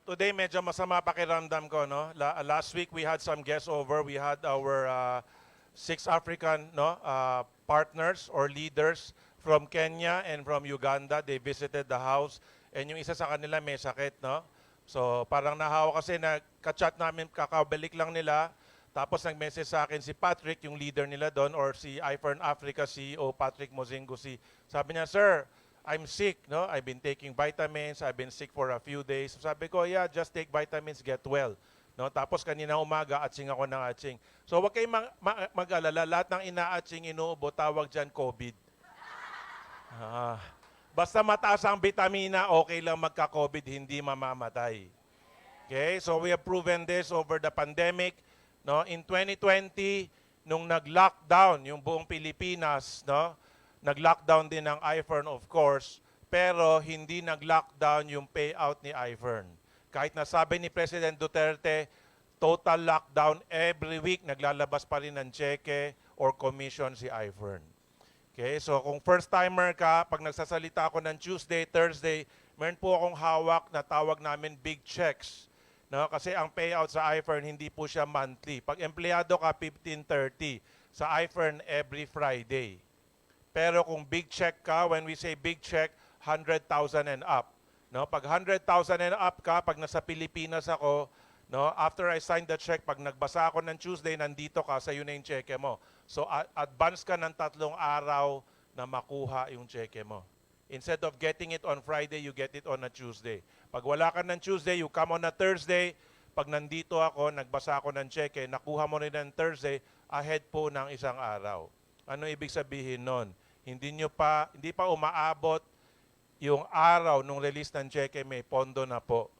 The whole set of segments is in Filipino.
Today medyo masama pakiramdam ko, no? Last week we had some guests over. We had our six African, no, partners or leaders from Kenya and from Uganda. They visited the house and yung isa sa kanila may sakit, no? So parang nahawa kasi na ka-chat namin, kakabalik lang nila. Tapos nag-message sa akin si Patrick, yung leader nila doon, or si iFern Africa CEO, Patrick Mozingusi. Sabi niya, "Sir, I'm sick, no? I've been taking vitamins, I've been sick for a few days." Sabi ko, "Yeah, just take vitamins, get well." No? Tapos kanina umaga, atsing ako ng atsing. So wag kayong mag-alala, lahat ng ina-atsing inuubo, tawag dyan COVID. Basta mataas ang vitamina, okay lang magka-COVID, hindi mamamatay. Okay, so we have proven this over the pandemic. No, in 2020, nung nag-lockdown yung buong Pilipinas, no, nag-lockdown din ang iFern of course, pero hindi nag-lockdown yung payout ni iFern. Kahit nasabi ni President Duterte, total lockdown every week, naglalabas pa rin ng cheque or commission si iFern. Okay, so kung first timer ka, pag nagsasalita ako ng Tuesday, Thursday, meron po akong hawak na tawag namin big checks. No, kasi ang payout sa iFern hindi po siya monthly. Pag empleyado ka 1530, sa iFern every Friday. Pero kung big check ka, when we say big check, 100,000 and up. No, pag 100,000 and up ka, pag nasa Pilipinas ako, no, after I sign the check, pag nagbasa ako ng Tuesday, nandito ka, sa yun na yung cheque mo. So advance ka ng 3 araw na makuha yung cheque mo. Instead of getting it on Friday, you get it on a Tuesday. Pag wala ka ng Tuesday, you come on a Thursday. Pag nandito ako, nagbasa ako ng cheque, nakuha mo rin ng Thursday, ahead po ng isang araw. Ano ibig sabihin nun? Hindi pa umaabot yung araw nung release ng cheque, may pondo na po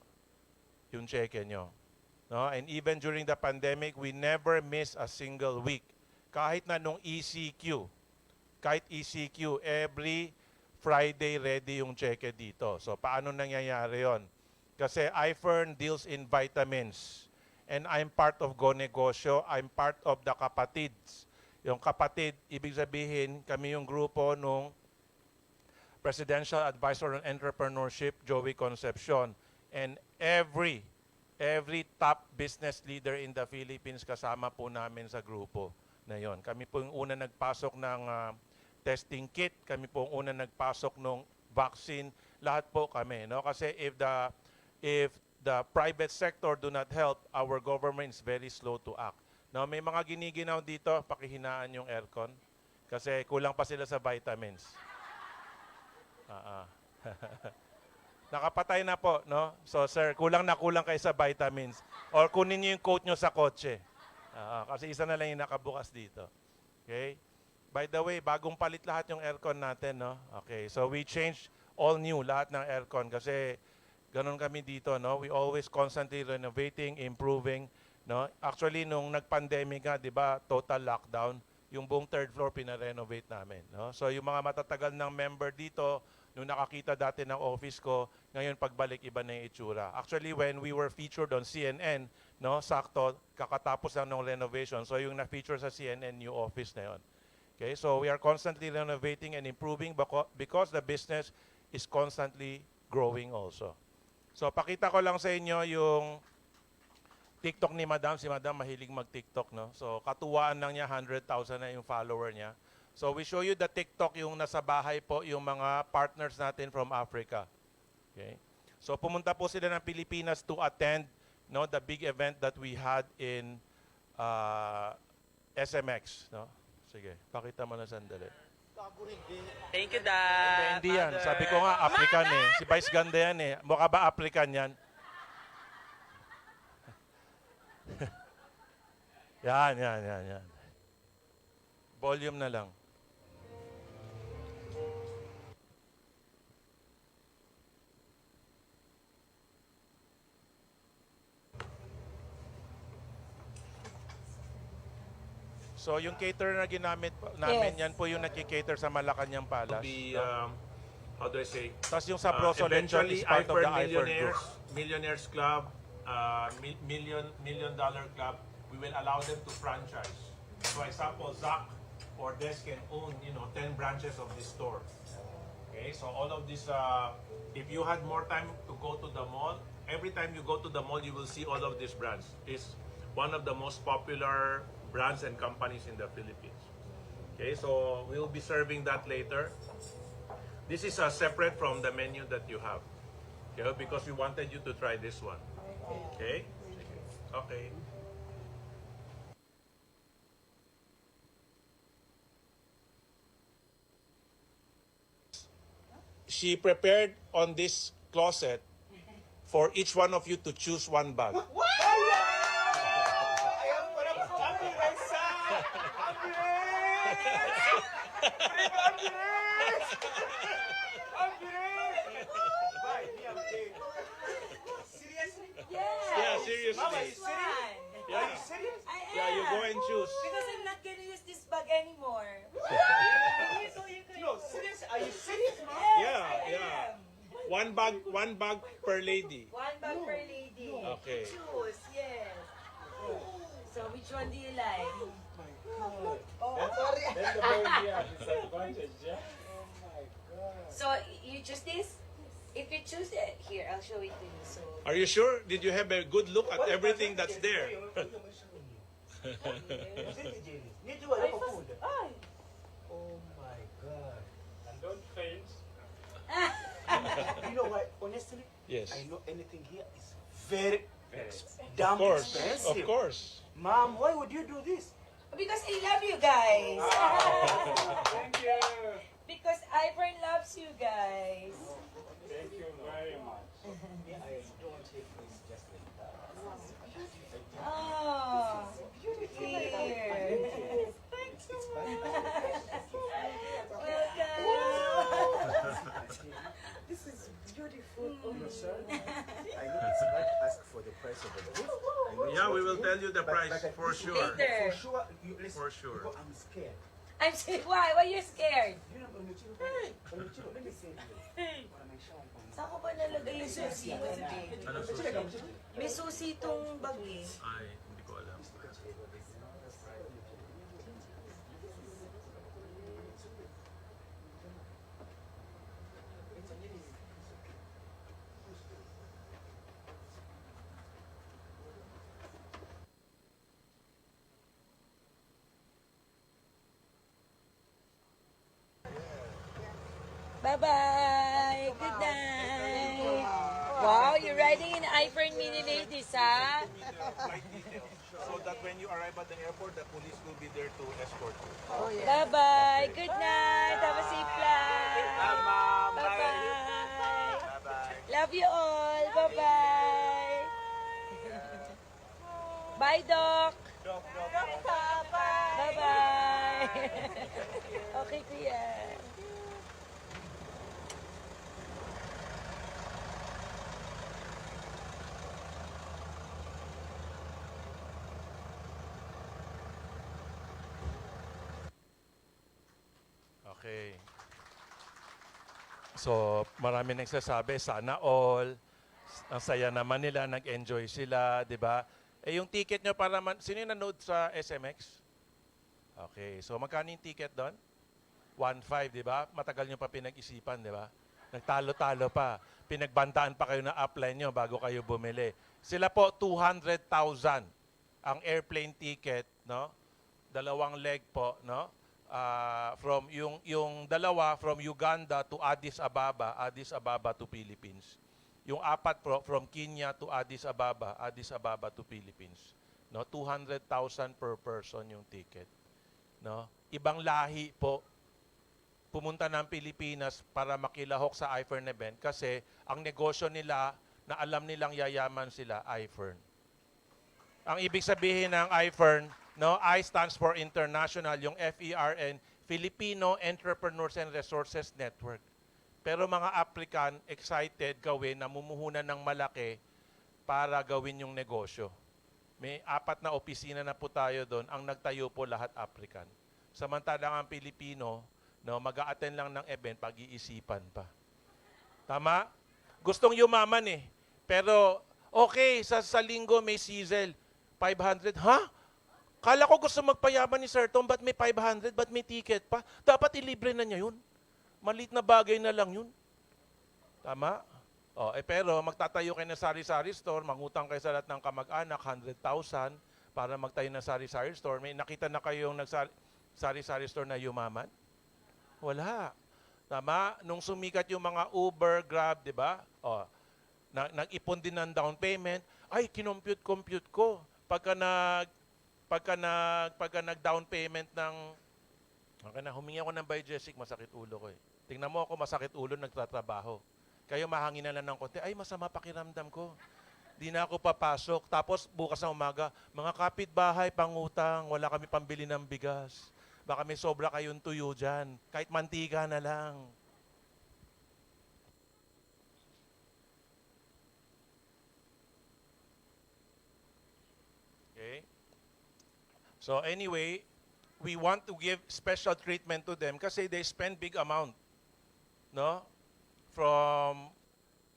yung cheque nyo. No? And even during the pandemic, we never miss a single week. Kahit na nung ECQ, every Friday ready yung cheque dito. So paano nangyayari yon? Kasi iFern deals in vitamins. And I'm part of Go Negosyo. I'm part of the Kapatids. Yung kapatid, ibig sabihin, kami yung grupo nung Presidential Advisor on Entrepreneurship, Joey Concepcion. And every top business leader in the Philippines kasama po namin sa grupo na yon. Kami po yung una nagpasok ng testing kit, kami po ang una nagpasok ng vaccine, lahat po kami, no? Kasi if the private sector do not help, our government is very slow to act. Now, may mga giniginaw dito, pakihinaan yung aircon kasi kulang pa sila sa vitamins. Nakapatay na po, no? So sir, kulang kayo sa vitamins. Or kunin niyo yung coat nyo sa kotse. Kasi isa na lang yung nakabukas dito. Okay? By the way, bagong palit lahat yung aircon natin, no? Okay, so we changed all new lahat ng aircon kasi ganun kami dito, no? We always constantly renovating, improving, no? Actually, nung nag-pandemic nga, di ba, total lockdown, yung buong third floor pina-renovate namin, no? So yung mga matatagal ng member dito, nung nakakita dati ng office ko, ngayon pagbalik iba na yung itsura. Actually, when we were featured on CNN, no, sakto, kakatapos lang ng renovation. So yung na-feature sa CNN, new office na yun. Okay, so we are constantly renovating and improving because the business is constantly growing also. So pakita ko lang sa inyo yung TikTok ni Madam. Si Madam mahilig mag-TikTok, no? So katuwaan lang niya, 100,000 na yung follower niya. So we show you the TikTok, yung nasa bahay po, yung mga partners natin from Africa. Okay? So pumunta po sila ng Pilipinas to attend, no, the big event that we had in SMX, no? Sige, pakita mo na sandali. Thank you, Dad. Hindi yan. Sabi ko nga, African eh. Si Vice ganda yan eh. Mukha ba African yan? yan. Volume na lang. So yung caterer na ginamit namin, Yes. yan po yung nagki-cater sa Malacanang Palace. Be, how do I say? Tapos yung sa Broso Lechon is Eventually, part of the iFern iFern Group. Millionaires Club, Million Dollar Club, we will allow them to franchise. For example, Zach or Des can own, 10 branches of this store. Okay, so all of this, if you had more time to go to the mall, every time you go to the mall, you will see all of these brands. It's one of the most popular brands and companies in the Philippines. Okay, so we'll be serving that later. This is separate from the menu that you have. Okay, because we wanted you to try this one. Okay? Okay. She prepared on this closet for each one of you to choose one bag. Yeah, seriously. Yeah, yeah, you go and choose. Because I'm not gonna use this bag anymore. No, serious? Are you serious, ma'am? Yeah. One bag per lady. One bag per lady. Okay. Choose, yes. So which one do you like? So you choose this? If you choose it, here, I'll show it to you. So Are you sure? Did you have a good look at everything that's there? Need to wala Ay, pa fast- food. ay. Oh my God. And don't faint. You know what? Honestly, Yes. I know anything here is very Of damn course. expensive. Of course. Mom, why would you do this? Because I love you guys. Thank you. Because iPhone loves you guys. Thank you very much. Yeah, I don't take this just like that. Oh, here. Welcome. This is beautiful. Oh, no, sir. I know it's hard to ask for the price of the gift. I know it's Yeah, what we you will need, tell you the but price I for think sure. Later. For sure. You, listen, For sure. because I'm scared. I'm saying, why? Why you scared? You know, Onichiro, let me say this. Saan ko ba nalagay yung susi mo? Ano susi? May susi itong bag eh. Ay, hindi ko alam. Bye-bye. Good night. Wow, you're riding in iPhone Mini Ladies, ha? Flight details. So that when you arrive at the airport, the police will be there to escort you. Bye-bye. Good night. Have a safe flight. Bye-bye. Love you all. Bye-bye. Bye, Doc. Bye-bye. Okay, kuya. Okay. So, marami nagsasabi, sana all. Ang saya naman nila, nag-enjoy sila, di ba? Eh, yung ticket nyo para sino yung nanood sa SMX? Okay. So, magkano yung ticket doon? 1.5, di ba? Matagal nyo pa pinag-isipan, di ba? Nagtalo-talo pa. Pinagbantaan pa kayo na upline nyo bago kayo bumili. Sila po, 200,000 ang airplane ticket, no? Dalawang leg po, no? From yung dalawa from Uganda to Addis Ababa to Philippines. Yung apat from Kenya to Addis Ababa to Philippines. No, 200,000 per person yung ticket. No? Ibang lahi po pumunta ng Pilipinas para makilahok sa iFern event kasi ang negosyo nila na alam nilang yayaman sila, iFern. Ang ibig sabihin ng iFern, no, I stands for International, yung FERN, Filipino Entrepreneurs and Resources Network. Pero mga applicant, excited gawin, namumuhunan ng malaki para gawin yung negosyo. May 4 na opisina na po tayo doon, ang nagtayo po lahat applicant. Samantalang ang Pilipino, no, mag-a-attend lang ng event, pag-iisipan pa. Tama? Gustong yumaman eh. Pero, okay, sa linggo may sizzle, 500. Ha? Kala ko gusto magpayaman ni Sir Tom, ba't may 500? Ba't may ticket pa? Dapat ilibre na niya yun. Maliit na bagay na lang yun. Tama? Pero magtatayo kayo ng sari-sari store, mangutang kayo sa lahat ng kamag-anak, 100,000 para magtayo ng sari-sari store. May nakita na kayong sari-sari store na yumaman? Wala. Tama? Nung sumikat yung mga Uber, Grab, di ba? Nag-ipon din ng down payment. Ay, kinompute-compute ko. Pagka nag-down payment ng... Okay na, humingi ako ng Biogesic, masakit ulo ko eh. Tingnan mo ako, masakit ulo, nagtatrabaho. Kayo mahanginan lang ng konti, ay masama pakiramdam ko. Di na ako papasok. Tapos bukas ng umaga, mga kapitbahay, pangutang, wala kami pambili ng bigas. Baka may sobra kayong tuyo dyan. Kahit mantika na lang. Okay? So anyway, we want to give special treatment to them kasi they spend big amount. No? From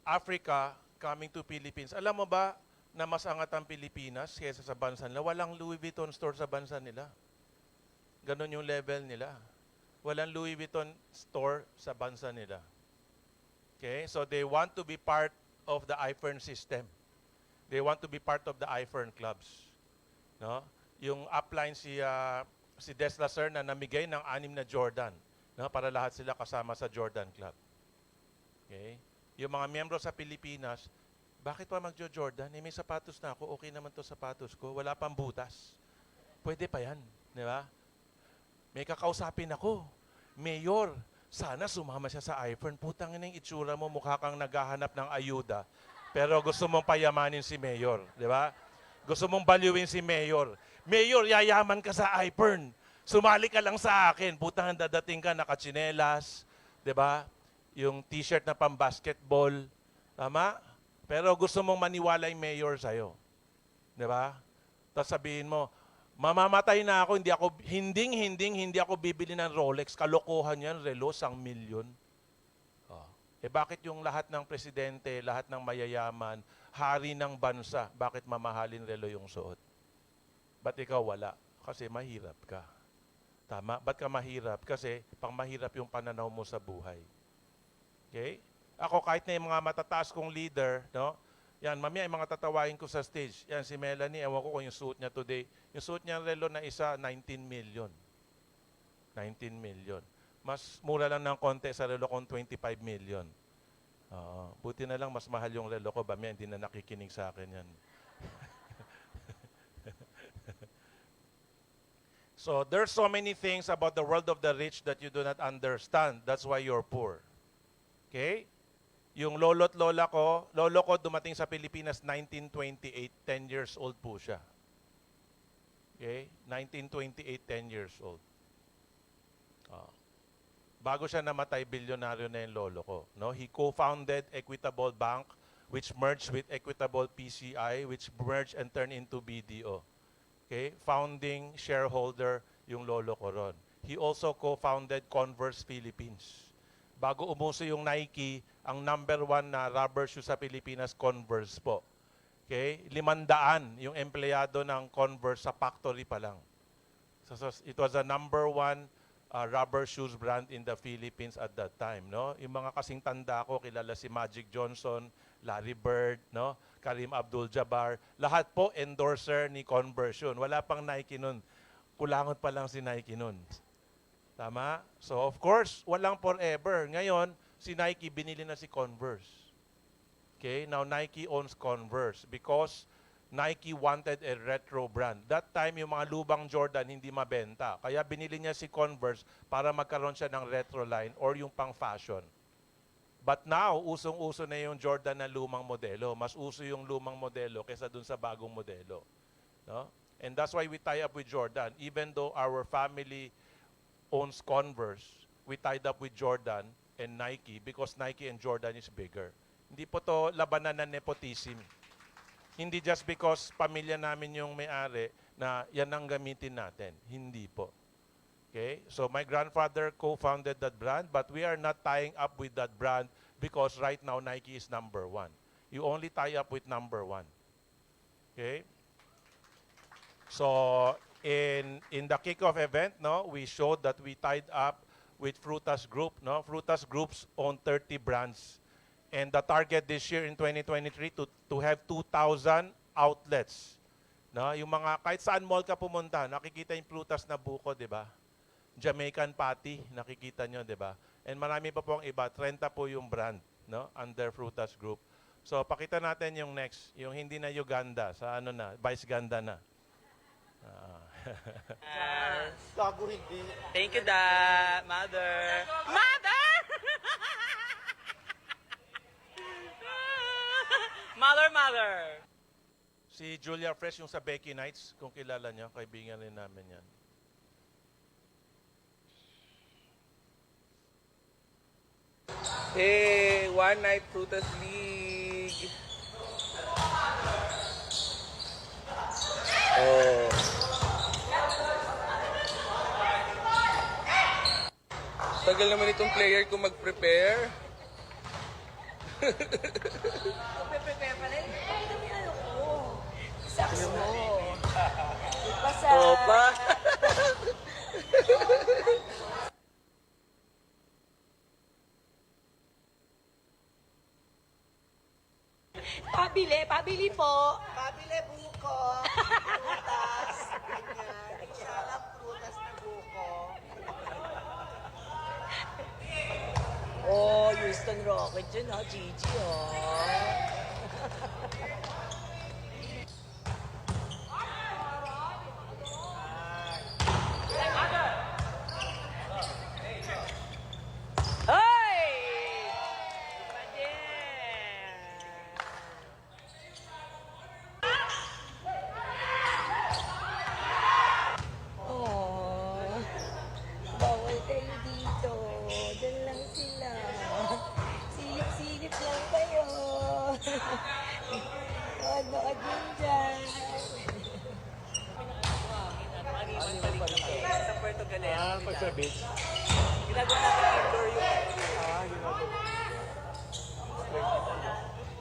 Africa coming to Philippines. Alam mo ba na mas angat ang Pilipinas kaysa sa bansa nila? Walang Louis Vuitton store sa bansa nila. Ganon yung level nila. Walang Louis Vuitton store sa bansa nila. Okay? So they want to be part of the iFern system. They want to be part of the iFern clubs. No? Yung upline si Des Lacer na namigay ng 6 na Jordan, no? Para lahat sila kasama sa Jordan Club. Okay? Yung mga miyembro sa Pilipinas, bakit pa magjo-Jordan? May sapatos na ako, okay naman to sapatos ko, wala pang butas. Pwede pa yan, di ba? May kakausapin ako, Mayor, sana sumama siya sa iFern. Putang ina yung itsura mo, mukha kang naghahanap ng ayuda. Pero gusto mong payamanin si Mayor, di ba? Gusto mong baliwin si Mayor. Mayor, yayaman ka sa iFern. Sumali ka lang sa akin. Putang dadating ka, nakatsinelas, di ba? Yung t-shirt na pang-basketball. Tama? Pero gusto mong maniwala yung mayor sa'yo. Di ba? Tapos sabihin mo, mamamatay na ako, hindi ako bibili ng Rolex. Kalokohan yan, relo, 1 milyon. Bakit yung lahat ng presidente, lahat ng mayayaman, hari ng bansa, bakit mamahalin relo yung suot? Ba't ikaw wala? Kasi mahirap ka. Tama? Ba't ka mahirap? Kasi pang mahirap yung pananaw mo sa buhay. Okay? Ako kahit na yung mga matataas kong leader, no? Yan, mamaya yung mga tatawain ko sa stage. Yan, si Melanie, ewan ko kung yung suit niya today. Yung suit niya relo na isa, 19 million. 19 million. Mas mura lang ng konti sa relo kong 25 million. Buti na lang, mas mahal yung relo ko. Mamaya hindi na nakikinig sa akin yan. So, there's so many things about the world of the rich that you do not understand. That's why you're poor. Okay? Yung lolo ko dumating sa Pilipinas 1928, 10 years old po siya. Okay? 1928, 10 years old. Bago siya namatay, bilyonaryo na yung lolo ko. No? He co-founded Equitable Bank, which merged with Equitable PCI, which merged and turned into BDO. Okay? Founding shareholder yung lolo ko ron. He also co-founded Converse Philippines. Bago umuso yung Nike, ang number 1 na rubber shoe sa Pilipinas, Converse po. Okay? 500 yung empleyado ng Converse sa factory pa lang. So it was the number 1 rubber shoes brand in the Philippines at that time. No? Yung mga kasing tanda ko, kilala si Magic Johnson, Larry Bird, no? Kareem Abdul-Jabbar. Lahat po endorser ni Converse yun. Wala pang Nike nun. Kulangot pa lang si Nike nun. Tama? So, of course, walang forever. Ngayon, si Nike, binili na si Converse. Okay? Now, Nike owns Converse because Nike wanted a retro brand. That time, yung mga lubang Jordan hindi mabenta. Kaya binili niya si Converse para magkaroon siya ng retro line or yung pang-fashion. But now, usong-uso na yung Jordan na lumang modelo. Mas uso yung lumang modelo kaysa dun sa bagong modelo. No? And that's why we tie up with Jordan. Even though our family owns Converse, we tied up with Jordan and Nike because Nike and Jordan is bigger. Hindi po to labanan ng nepotism. Hindi just because pamilya namin yung may-ari na yan ang gamitin natin. Hindi po. Okay? So my grandfather co-founded that brand, but we are not tying up with that brand because right now Nike is number 1. You only tie up with number 1. Okay? So in the kickoff event, no, we showed that we tied up with Frutas Group. No? Frutas Groups own 30 brands And the target this year in 2023 to have 2,000 outlets. No, yung mga kahit saan mall ka pumunta, nakikita yung prutas na buko, 'di ba? Jamaican patty, nakikita nyo, 'di ba? And marami pa po ang iba, 30 po yung brand, no, under Frutas Group. So pakita natin yung next, yung hindi na Uganda, sa ano na, Vice Ganda na. Gago hindi. Thank you, Da, Mother. Mother! Mother. Si Julia Fresh yung sa Becky Nights, kung kilala nyo, kaibigan rin namin yan. Hey, One Night Frutas League. Oh. Tagal naman itong player ko mag-prepare. Prepare pa rin. Ay, dami ano ko. Saks mo. Basta. Opa. Pabili po. Pabili buko, prutas, ganyan. Isa lang prutas na buko. Oh, Houston Rocket yun ha, Gigi oh. Hoy! Iba din. Oh, bawal kayo dito. Diyan lang sila. Silip-silip lang kayo. Nood-nood din dyan. Sa Puerto Galera. Pagsabi. Ginagawa natin indoor yung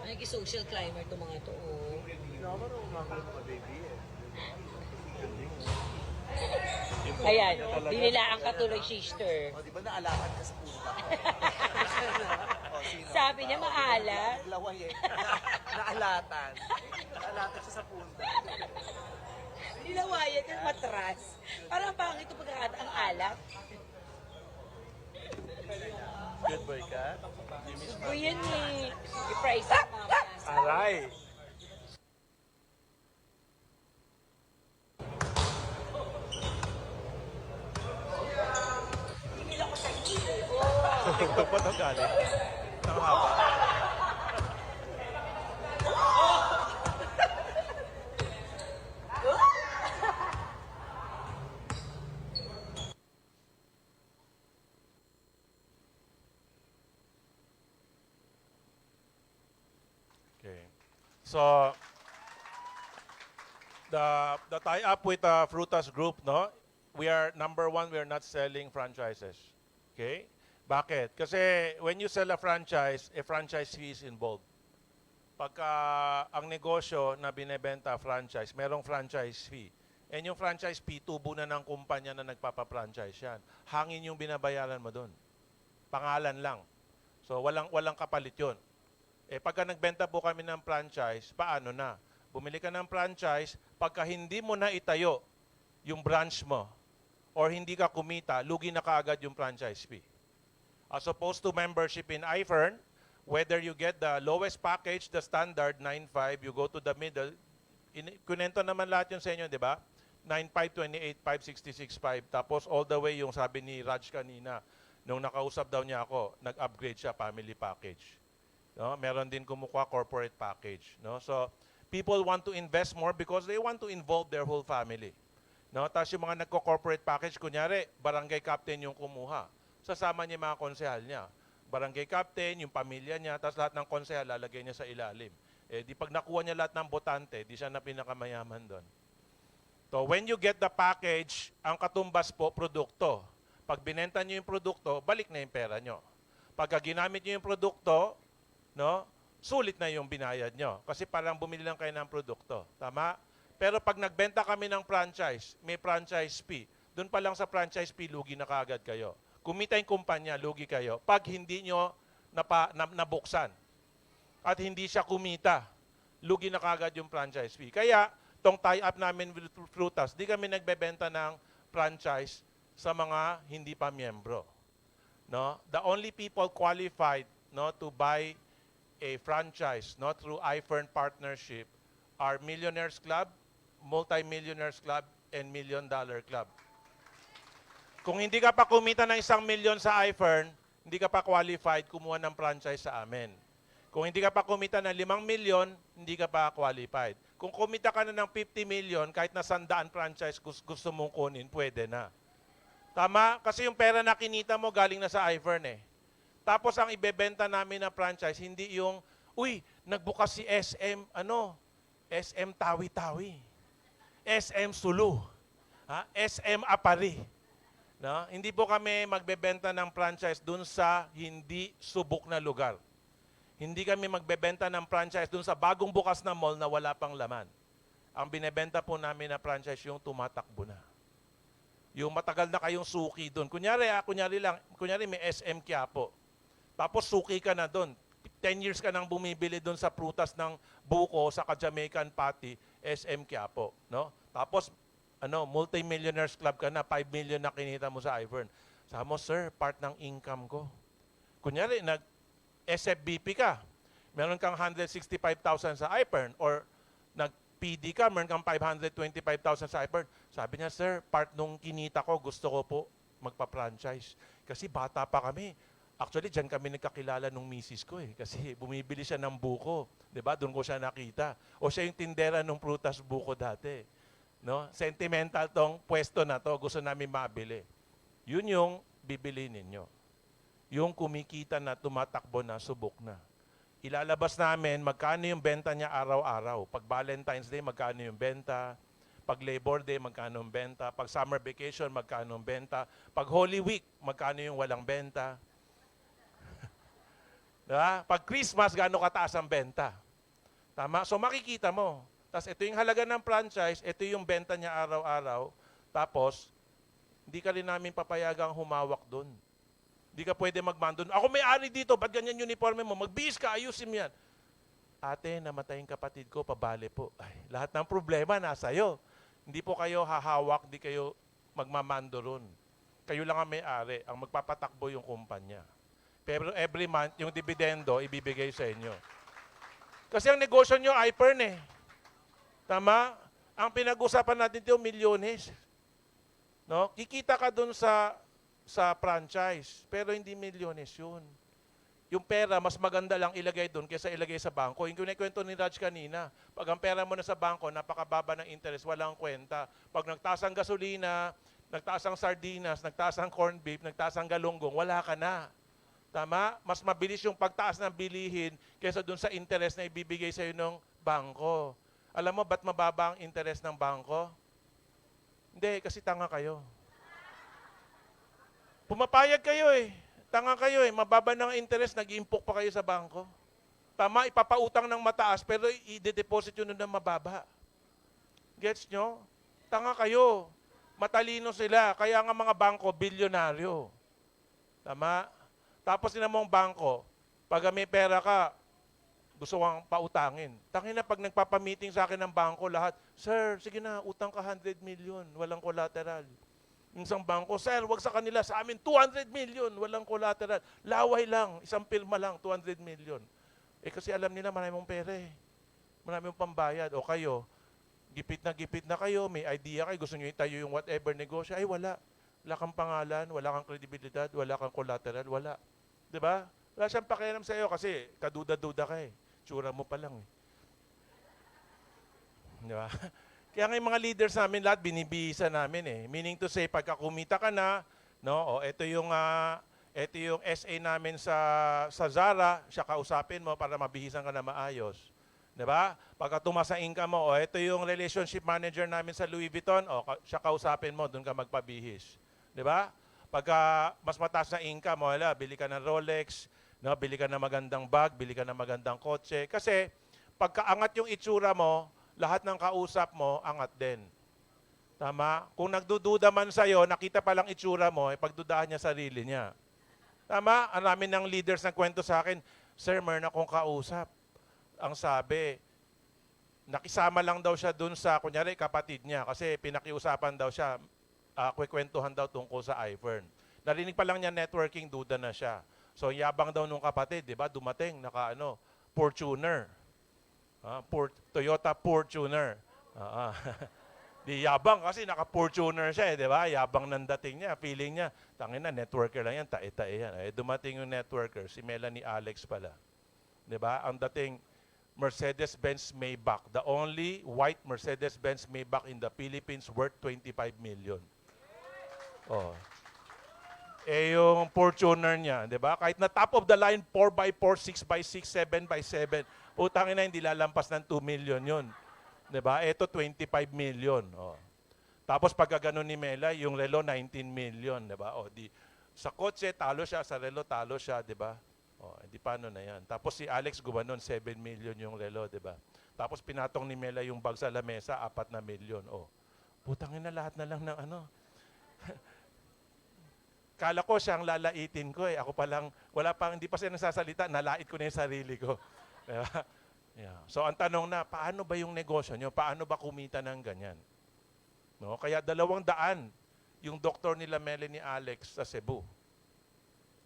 Nag-social climber to mga to. Oh. Ayan, dinilaan ka tuloy, sister. O, di ba naalakan ka sa punta? O, sino? Sabi niya maalat. Laway eh. Naalatan. Naalatan siya sa punta. Nilawayan yung matras. Parang pangit ito pagkakata ang alat. Good boy ka? O yan eh. I-price up mamaya. Aray! TikTok ba ito galing? Ang haba. Okay. So, the tie-up with Frutas Group, no? We are, number one, we are not selling franchises. Okay? Bakit? Kasi when you sell a franchise fee is involved. Pagka ang negosyo na binebenta franchise, merong franchise fee. And yung franchise fee, tubo na ng kumpanya na nagpapa-franchise yan. Hangin yung binabayaran mo doon. Pangalan lang. So, walang kapalit yun. Pagka nagbenta po kami ng franchise, paano na? Bumili ka ng franchise, pagka hindi mo na itayo yung branch mo, or hindi ka kumita, lugi na kaagad yung franchise fee. As opposed to membership in iFern, whether you get the lowest package, the standard, 9.5, you go to the middle, kunento naman lahat yun sa inyo, di ba? 9.5, 28.5, 66.5, tapos all the way yung sabi ni Raj kanina, nung nakausap daw niya ako, nag-upgrade siya, family package. No? Meron din kumukuha corporate package. No? So, people want to invest more because they want to involve their whole family. No? Tapos yung mga nagko-corporate package, kunyari, barangay captain yung kumuha. Sasama niya yung mga konsehal niya. Barangay captain, yung pamilya niya, tapos lahat ng konsehal lalagay niya sa ilalim. Di pag nakuha niya lahat ng botante, di siya na pinakamayaman doon. So when you get the package, ang katumbas po, produkto. Pag binenta niyo yung produkto, balik na yung pera niyo. Pagka ginamit niyo yung produkto, no, sulit na yung binayad niyo. Kasi parang bumili lang kayo ng produkto. Tama? Pero pag nagbenta kami ng franchise, may franchise fee. Doon pa lang sa franchise fee, lugi na kaagad kayo. Kumita yung kumpanya, lugi kayo. Pag hindi nyo nabuksan at hindi siya kumita, lugi na kagad yung franchise fee. Kaya, tong tie-up namin with Frutas, di kami nagbebenta ng franchise sa mga hindi pa miyembro. No? The only people qualified, no, to buy a franchise, no, through iFern partnership are Millionaires Club, Multi-Millionaires Club, and $1 Million Club. Kung hindi ka pa kumita ng 1 million sa iFern, hindi ka pa qualified kumuha ng franchise sa amin. Kung hindi ka pa kumita ng 5 million, hindi ka pa qualified. Kung kumita ka na ng 50 million, kahit na 100 franchise gusto mong kunin, pwede na. Tama? Kasi yung pera na kinita mo galing na sa iFern eh. Tapos ang ibebenta namin na franchise, hindi yung, uy, nagbukas si SM, SM Tawi-Tawi, SM Sulu, SM Apari. No? Hindi po kami magbebenta ng franchise dun sa hindi subok na lugar. Hindi kami magbebenta ng franchise dun sa bagong bukas na mall na wala pang laman. Ang binebenta po namin na franchise yung tumatakbo na. Yung matagal na kayong suki dun. Kunyari may SM Quiapo. Tapos suki ka na dun. 10 years ka nang bumibili dun sa prutas ng buko sa Jamaican Patty, SM Quiapo. No? Tapos multi-millionaires club ka na, 5 million na kinita mo sa iFern. Sabi mo, sir, part ng income ko. Kunyari, nag-SFBP ka, meron kang 165,000 sa iFern, or nag-PD ka, meron kang 525,000 sa iFern. Sabi niya, sir, part nung kinita ko, gusto ko po magpa-franchise. Kasi bata pa kami. Actually, dyan kami nagkakilala nung misis ko eh. Kasi bumibili siya ng buko. Diba? Doon ko siya nakita. O siya yung tindera ng prutas buko dati. No? Sentimental tong pwesto na to, gusto namin mabili. Yun yung bibili ninyo. Yung kumikita na, tumatakbo na, subok na. Ilalabas namin magkano yung benta niya araw-araw. Pag Valentine's Day, magkano yung benta. Pag Labor Day, magkano yung benta. Pag summer vacation, magkano yung benta. Pag Holy Week, magkano yung walang benta. Diba? Pag Christmas, gaano kataas ang benta. Tama? So makikita mo. Tapos ito yung halaga ng franchise, ito yung benta niya araw-araw. Tapos, hindi ka rin namin papayagang humawak doon. Hindi ka pwede magmandon. Ako may-ari dito, ba't ganyan uniforme mo? Magbihis ka, ayusin mo yan. Ate, namatay yung kapatid ko, pabali po. Ay, lahat ng problema nasa iyo. Hindi po kayo hahawak, hindi kayo magmamando ron. Kayo lang ang may-ari, ang magpapatakbo yung kumpanya. Pero every month, yung dividendo, ibibigay sa inyo. Kasi ang negosyo nyo, iFern eh. Tama? Ang pinag-usapan natin ito, milyones. No? Kikita ka dun sa franchise, pero hindi milyones yun. Yung pera, mas maganda lang ilagay dun kaysa ilagay sa bangko. Yung kinikwento ni Raj kanina, pag ang pera mo na sa bangko, napakababa ng interest, walang kwenta. Pag nagtaas ang gasolina, nagtaas ang sardinas, nagtaas ang corned beef, nagtaas ang galunggong, wala ka na. Tama? Mas mabilis yung pagtaas ng bilihin kaysa dun sa interest na ibibigay sa'yo ng bangko. Alam mo, ba't mababa ang interest ng bangko? Hindi, kasi tanga kayo. Pumapayag kayo eh. Tanga kayo eh. Mababa ng interest, nag-impok pa kayo sa bangko. Tama, ipapautang ng mataas, pero i-deposit yun ng mababa. Gets nyo? Tanga kayo. Matalino sila. Kaya nga mga bangko, bilyonaryo. Tama? Tapos din mong bangko, pag may pera ka, gusto kang pautangin. Tangin na pag nagpapamiting sa akin ng bangko lahat, sir, sige na, utang ka 100 million, walang collateral. Yung isang bangko, sir, wag sa kanila, sa amin 200 million, walang collateral. Laway lang, isang pirma lang, 200 million. Eh kasi alam nila marami mong pera eh. Marami mong pambayad. O kayo, gipit na kayo, may idea kayo, gusto nyo itayo yung whatever negosyo, ay wala. Wala kang pangalan, wala kang kredibilidad, wala kang collateral, wala. Diba? Wala siyang pakialam sa iyo kasi kaduda-duda ka eh. Tsura mo pa lang eh. Diba? Kaya nga yung mga leaders namin, lahat binibihisa namin eh. Meaning to say, pagka kumita ka na, no, ito yung SA namin sa Zara, siya kausapin mo para mabihisan ka na maayos. Diba? Pagka tumas sa income mo, ito yung relationship manager namin sa Louis Vuitton, siya kausapin mo, doon ka magpabihis. Diba? Pagka mas mataas na income, wala, bili ka ng Rolex, no, bili ka ng magandang bag, bili ka ng magandang kotse. Kasi pagka angat yung itsura mo, lahat ng kausap mo, angat din. Tama? Kung nagdududa man sa'yo, nakita pa lang itsura mo, pagdudahan niya sarili niya. Tama? Ang namin ng leaders ng kwento sa akin, sir, meron akong kausap. ang sabi, nakisama lang daw siya dun sa, kunyari, kapatid niya kasi pinakiusapan daw siya, kwekwentuhan daw tungkol sa iFern. Narinig pa lang niya networking, duda na siya. So, yabang daw nung kapatid, di ba? Dumating, Fortuner. Toyota Fortuner. Di yabang kasi naka-Fortuner siya, di ba? Yabang ng dating niya. Feeling niya, tangin na, networker lang yan, tae-tae yan. Dumating yung networker, si Melanie Alex pala. Di ba? Ang dating Mercedes-Benz Maybach. The only white Mercedes-Benz Maybach in the Philippines worth 25 million. Oh. Yung Fortuner niya, di ba? Kahit na top of the line, 4x4, 6x6, 7x7, utangin na, hindi lalampas ng 2 million yun. Di ba? Ito, 25 million. Oh. Tapos pagkaganon ni Mela, yung relo, 19 million. Di ba? Oh, sa kotse, talo siya. Sa relo, talo siya. Di ba? Oh, di paano na yan? Tapos si Alex gumanon, 7 million yung relo. Di ba? Tapos pinatong ni Mela yung bag sa lamesa, 4 na million. Oh. Putangin na lahat na lang ng ano. Kala ko siyang lalaitin ko eh. Ako pa lang, hindi pa siya nasasalita, nalait ko na yung sarili ko. Diba? Yeah. So ang tanong na, paano ba yung negosyo nyo? Paano ba kumita ng ganyan? No? Kaya 200 yung doktor nila Melanie Alex sa Cebu.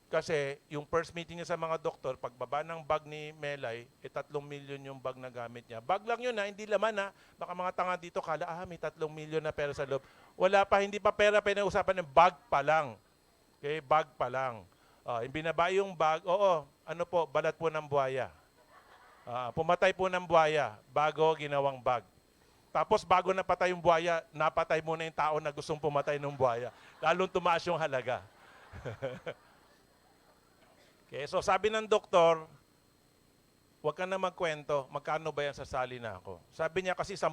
Kasi yung first meeting niya sa mga doktor, pagbaba ng bag ni Melay, 3 million yung bag na gamit niya. Bag lang yun hindi laman Baka mga tanga dito kala, may 3 million na pera sa loob. Wala pa, hindi pa pera, pinag-usapan ng bag pa lang. Okay, bag pa lang. Yung binaba yung bag, balat po ng buhaya. Pumatay po ng buhaya, bago ginawang bag. Tapos bago napatay yung buhaya, napatay muna yung tao na gustong pumatay ng buhaya. Lalong tumaas yung halaga. Okay, so sabi ng doktor, huwag ka na magkwento, magkano ba yan sasali na ako? Sabi niya kasi 10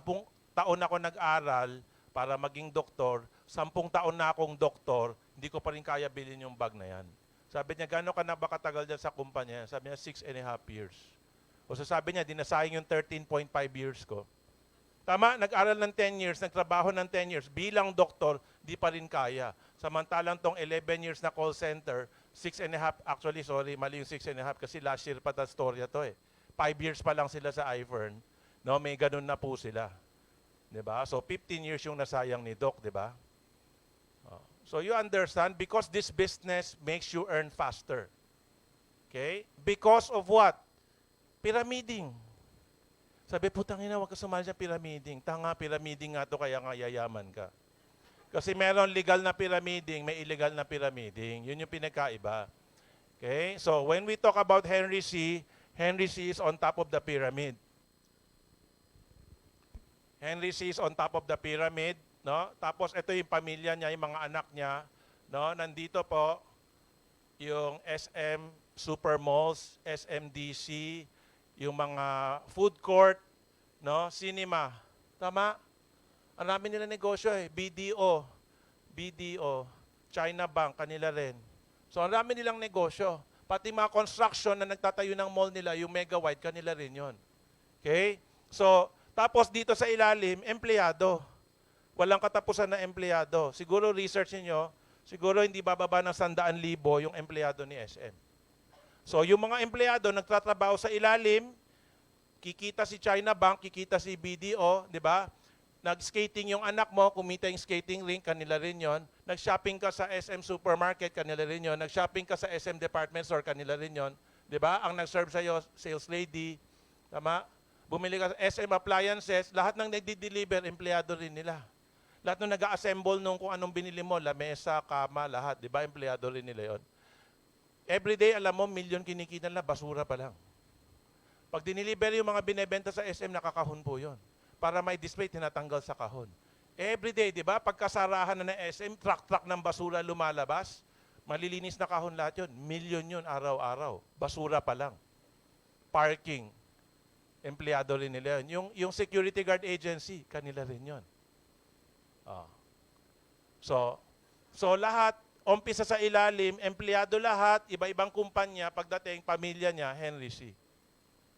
taon ako nag-aral para maging doktor, 10 taon na akong doktor, hindi ko pa rin kaya bilhin yung bag na yan. Sabi niya, gano'n ka na ba katagal dyan sa kumpanya? Sabi niya, 6.5 years. O so sabi niya, dinasayang yung 13.5 years ko. Tama, nag-aral ng 10 years, nagtrabaho ng 10 years, bilang doktor, di pa rin kaya. Samantalang tong 11 years na call center, 6.5, actually, sorry, mali yung 6.5 kasi last year pa storya to eh. 5 years pa lang sila sa iFern, no, may ganun na po sila. Diba? So 15 years yung nasayang ni Doc, diba? So you understand, because this business makes you earn faster. Okay? Because of what? Pyramiding. Sabi, putang ina, huwag ka sumali sa pyramiding. Tanga, pyramiding nga to, kaya nga yayaman ka. Kasi meron legal na pyramiding, may illegal na pyramiding. Yun yung pinagkaiba. Okay? So when we talk about Henry C is on top of the pyramid. Henry C is on top of the pyramid, no? Tapos ito yung pamilya niya, yung mga anak niya, no? Nandito po yung SM Supermalls, SMDC, yung mga food court, no? Cinema. Tama? Ang dami nila negosyo eh. BDO, China Bank, kanila rin. So ang dami nilang negosyo. Pati mga construction na nagtatayo ng mall nila, yung Mega White, kanila rin yon. Okay? So, tapos dito sa ilalim, empleyado. Walang katapusan na empleyado. Siguro research niyo, siguro hindi bababa ng 100,000 yung empleyado ni SM. So yung mga empleyado nagtatrabaho sa ilalim, kikita si China Bank, kikita si BDO, di ba? Nag-skating yung anak mo, kumita yung skating rink, kanila rin yon. Nag-shopping ka sa SM Supermarket, kanila rin yon. Nag-shopping ka sa SM Department Store, kanila rin yon. Di ba? Ang nag-serve sa'yo, sales lady, tama? Bumili ka sa SM Appliances, lahat ng nagdi-deliver, empleyado rin nila. Lahat ng nag-assemble nung kung anong binili mo, lamesa, kama, lahat, di ba? Empleyado rin nila yon. Everyday, alam mo, milyon kinikita na, basura pa lang. Pag diniliver yung mga binebenta sa SM, nakakahon po yon. Para may display, tinatanggal sa kahon. Everyday, di ba? Pagkasarahan na ng SM, truck-truck ng basura lumalabas, malilinis na kahon lahat yun. Milyon yun, araw-araw. Basura pa lang. Parking. Empleyado rin nila yun. Yung security guard agency, kanila rin yun. So lahat, umpisa sa ilalim, empleyado lahat, iba-ibang kumpanya, pagdating pamilya niya, Henry C.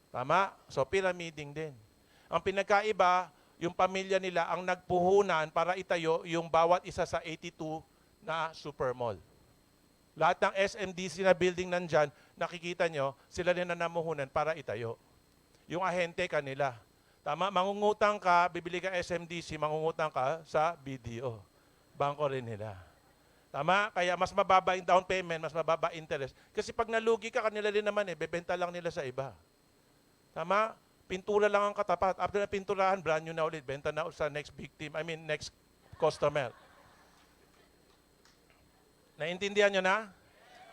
Tama? So pyramiding din. Ang pinagkaiba, yung pamilya nila ang nagpuhunan para itayo yung bawat isa sa 82 na supermall. Lahat ng SMDC na building nandyan, nakikita nyo, sila rin na namuhunan para itayo. Yung ahente kanila. Tama, mangungutang ka, bibili ka SMDC, mangungutang ka sa BDO. Bangko rin nila. Tama? Kaya mas mababa yung down payment, mas mababa interest. Kasi pag nalugi ka, kanila rin naman bebenta lang nila sa iba. Tama? Pintura lang ang katapat. After na pinturahan, brand new na ulit. Benta na ulit sa next victim, next customer. Naintindihan nyo na?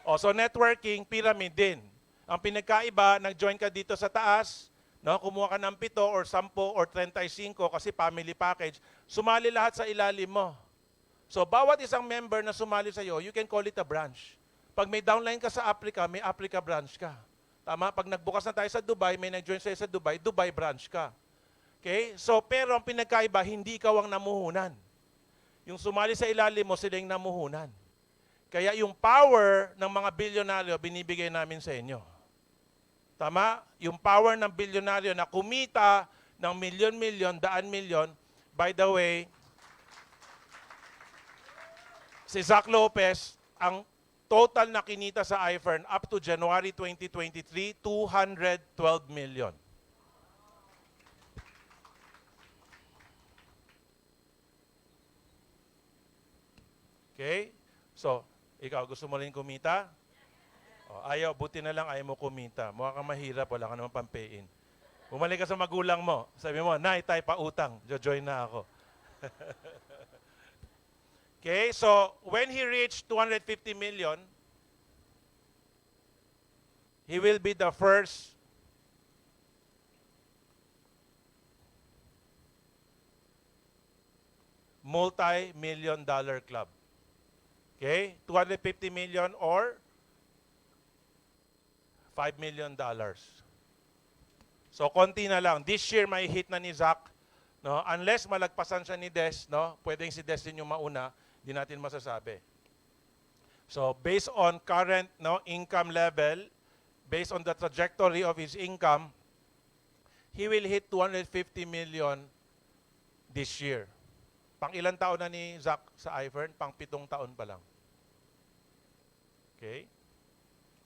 O, so networking, pyramid din. Ang pinagkaiba, nag-join ka dito sa taas, no, kumuha ka ng 7 or 10 or 35 kasi family package, sumali lahat sa ilalim mo. So, bawat isang member na sumali sa'yo, you can call it a branch. Pag may downline ka sa Africa, may Africa branch ka. Tama? Pag nagbukas na tayo sa Dubai, may nag-join sa'yo sa Dubai, Dubai branch ka. Okay? So, pero ang pinagkaiba, hindi ikaw ang namuhunan. Yung sumali sa ilalim mo, sila yung namuhunan. Kaya yung power ng mga bilyonaryo, binibigay namin sa inyo. Tama? Yung power ng bilyonaryo na kumita ng milyon-milyon, daan-milyon. By the way, si Zach Lopez, ang total na kinita sa iFern up to January 2023, 212 million. Okay? So, ikaw, gusto mo rin kumita? O, ayaw, buti na lang ayaw mo kumita. Mukha kang mahirap, wala ka naman pampein. Bumalik ka sa magulang mo. Sabi mo, Nay, tayo pa utang. Jo-join na ako. Okay, so when he reached 250 million, he will be the first multi-million dollar club. Okay, 250 million or $5 million. So konti na lang. This year may hit na ni Zach, no? Unless malagpasan siya ni Des, no? Pwedeng si Des din yung mauna, di natin masasabi. So based on current, no, income level, based on the trajectory of his income, he will hit 250 million this year. Pang ilang taon na ni Zach sa iFern? Pang 7 taon pa lang. Okay?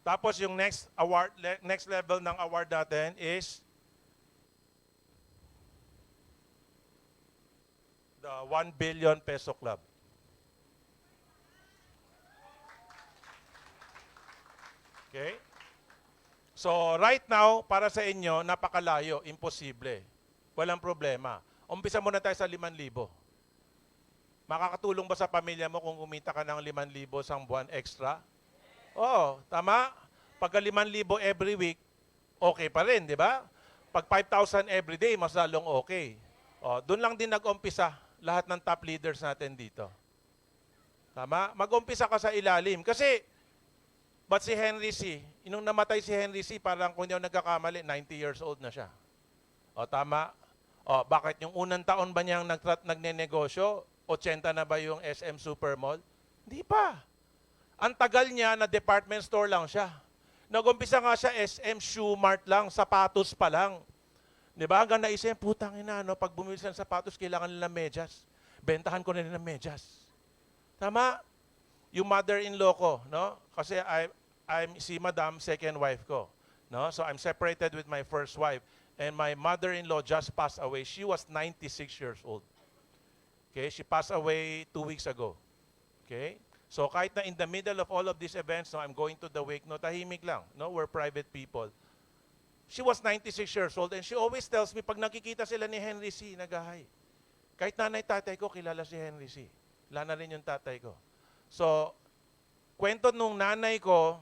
Tapos yung next award, next level ng award natin is the 1 billion peso club. Okay? So right now, para sa inyo, napakalayo, imposible. Walang problema. Umpisa muna tayo sa 5,000. Makakatulong ba sa pamilya mo kung kumita ka ng 5,000 isang buwan extra? Oo, tama. Pag 5,000 every week, okay pa rin, di ba? Pag 5,000 every day, mas lalong okay. O, doon lang din nag-umpisa lahat ng top leaders natin dito. Tama? Mag-umpisa ka sa ilalim. Kasi, but si Henry C., nung namatay si Henry C., parang kung hindi ako nagkakamali, 90 years old na siya. O, tama? O, bakit yung unang taon ba niyang nagnenegosyo? 80 na ba yung SM Supermall? Hindi pa. Ang tagal niya na department store lang siya. Nag-umpisa nga siya SM Shoe Mart lang, sapatos pa lang. Di ba? Hanggang naisip, putang ina, no? Pag bumili siya ng sapatos, kailangan nila ng medyas. Bentahan ko na rin ng medyas. Tama? Yung mother-in-law ko, no? Kasi I'm si Madam, second wife ko. No? So I'm separated with my first wife. And my mother-in-law just passed away. She was 96 years old. Okay? She passed away 2 weeks ago. Okay? So kahit na in the middle of all of these events, no, I'm going to the wake, no, tahimik lang. No? We're private people. She was 96 years old and she always tells me, pag nakikita sila ni Henry C., nagahay. Kahit nanay tatay ko, kilala si Henry C. Kilala na rin yung tatay ko. So, kwento nung nanay ko,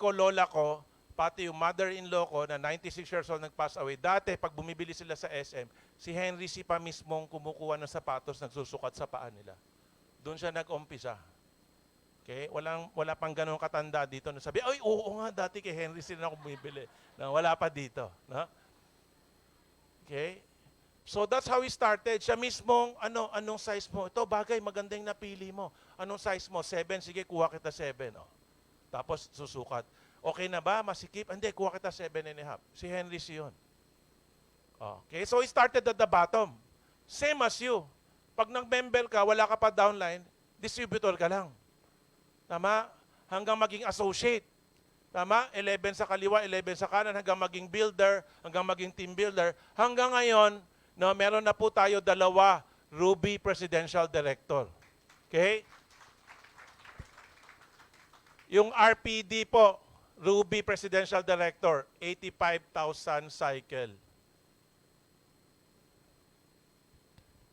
lola ko, pati yung mother-in-law ko na 96 years old nag-pass away. Dati, pag bumibili sila sa SM, si Henry C. pa mismong kumukuha ng sapatos, nagsusukat sa paa nila. Doon siya nag-umpisa. Okay? Wala pang ganun katanda dito na sabi, ay, oo nga, dati kay Henry sila ako bumibili. No, wala pa dito. No? Okay? So that's how he started. Siya mismong, anong size mo? Ito, bagay, maganda yung napili mo. Anong size mo? 7, sige, kuha kita 7. Oh. Tapos susukat. Okay na ba? Masikip? Hindi, kuha kita 7.5. Si Henry C. yun. Okay? So he started at the bottom. Same as you. Pag nag-member ka, wala ka pa downline, distributor ka lang. Tama? Hanggang maging associate. Tama? 11 sa kaliwa, 11 sa kanan, hanggang maging builder, hanggang maging team builder. Hanggang ngayon, no, meron na po tayo 2 Ruby Presidential Director. Okay? Yung RPD po, Ruby Presidential Director, 85,000 cycle.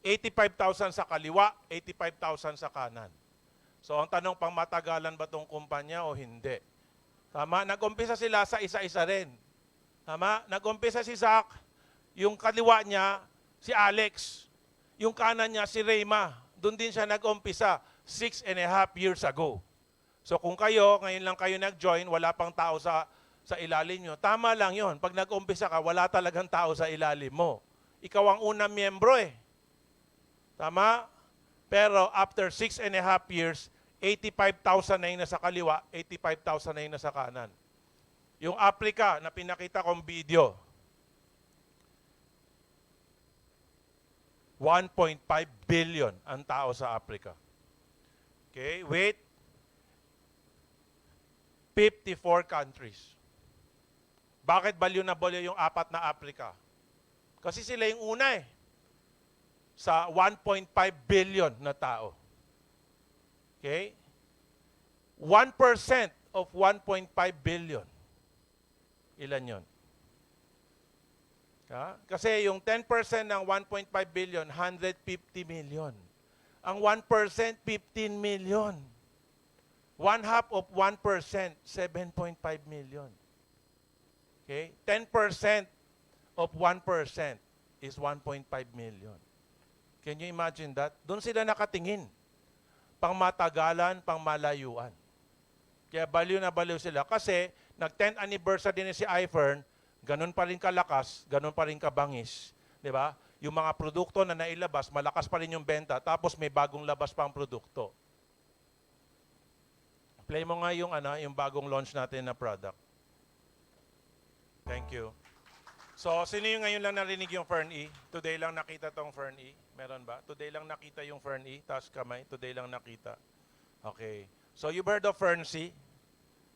85,000 sa kaliwa, 85,000 sa kanan. So ang tanong, pang matagalan ba tong kumpanya o hindi? Tama? Nag-umpisa sila sa isa-isa rin. Tama? Nag-umpisa si Zach, yung kaliwa niya, si Alex. Yung kanan niya, si Reyma. Doon din siya nag-umpisa 6.5 years ago. So kung kayo, ngayon lang kayo nag-join, wala pang tao sa ilalim nyo, tama lang yon. Pag nag-umpisa ka, wala talagang tao sa ilalim mo. Ikaw ang unang miyembro eh. Tama? Pero after 6.5 years, 85,000 na yung nasa kaliwa, 85,000 na yung nasa kanan. Yung Africa na pinakita kong video, 1.5 billion ang tao sa Africa. Okay, wait. 54 countries. Bakit baliw na baliw yung 4 na Africa? Kasi sila yung una eh. Sa 1.5 billion na tao. Okay? 1% of 1.5 billion. Ilan yon? Kasi yung 10% ng 1.5 billion, 150 million. Ang 1%, 15 million. 1/2 of 1%, 7.5 million. Okay? 10% of 1% is 1.5 million. Can you imagine that? Doon sila nakatingin. Pangmatagalan, pangmalayuan. Kaya baliw na baliw sila. Kasi nag-10th anniversary din si iFern, ganun pa rin kalakas, ganun pa rin kabangis. Di ba? Yung mga produkto na nailabas, malakas pa rin yung benta, tapos may bagong labas pang produkto. Play mo nga yung bagong launch natin na product. Thank you. So, sino yung ngayon lang narinig yung Fern E? Today lang nakita tong Fern E? Meron ba? Today lang nakita yung Fern E? Taas kamay. Today lang nakita. Okay. So, you've heard of Fern C?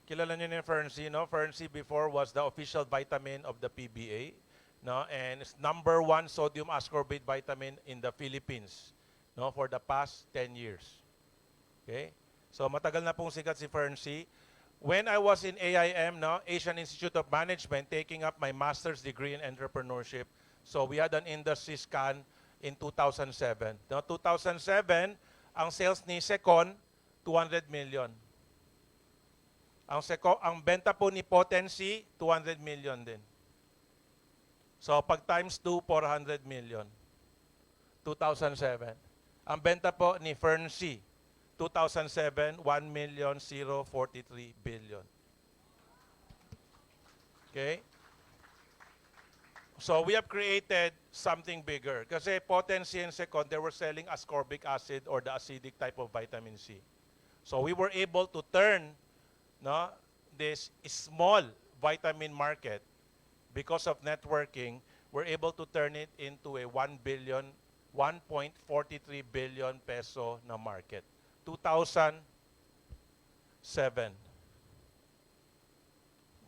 Kilala niyo yung Fern C, no? Fern C before was the official vitamin of the PBA, no? And it's #1 sodium ascorbate vitamin in the Philippines, no? For the past 10 years. Okay? So, matagal na pong sikat si Fern C. When I was in AIM, no, Asian Institute of Management, taking up my master's degree in entrepreneurship, so we had an industry scan in 2007. No, 2007, ang sales ni Secon, 200 million. Ang benta po ni Potency, 200 million din. So, pag times 2, 400 million. 2007. Ang benta po ni Fern C, 2007, 1,043 billion. Okay? So we have created something bigger. Kasi Potency and Secon, they were selling ascorbic acid or the acidic type of vitamin C. So we were able to turn, no, this small vitamin market, because of networking, we're able to turn it into a 1.43 billion peso na market. 2007.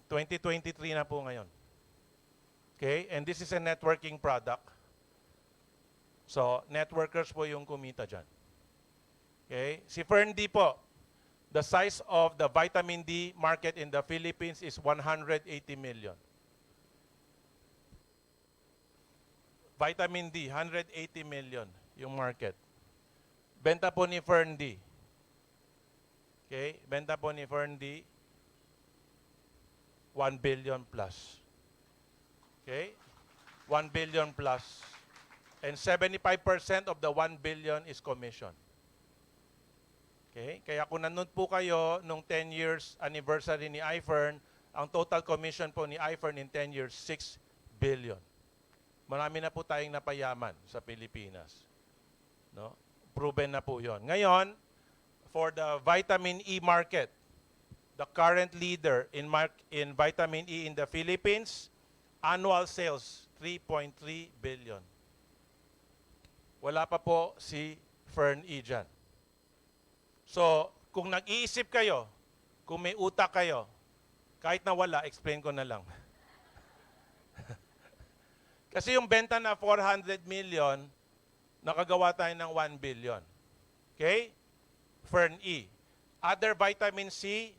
2023 na po ngayon. Okay? And this is a networking product. So, networkers po yung kumita dyan. Okay? Si Fern D po, the size of the vitamin D market in the Philippines is 180 million. Vitamin D, 180 million yung market. Benta po ni Fern D. Okay? Benta po ni Fern D, 1 billion plus. Okay? 1 billion plus. And 75% of the 1 billion is commission. Okay? Kaya kung nanood po kayo nung 10 years anniversary ni iFern, ang total commission po ni iFern in 10 years, 6 billion. Marami na po tayong napayaman sa Pilipinas. No? Proven na po yon. Ngayon, for the vitamin E market, the current leader in vitamin E in the Philippines, annual sales, 3.3 billion. Wala pa po si Fern E dyan. So, kung nag-iisip kayo, kung may utak kayo, Kahit na wala, explain ko na lang. Kasi yung benta na 400 million, nakagawa tayo ng 1 billion. Okay? Fern E. Other vitamin C,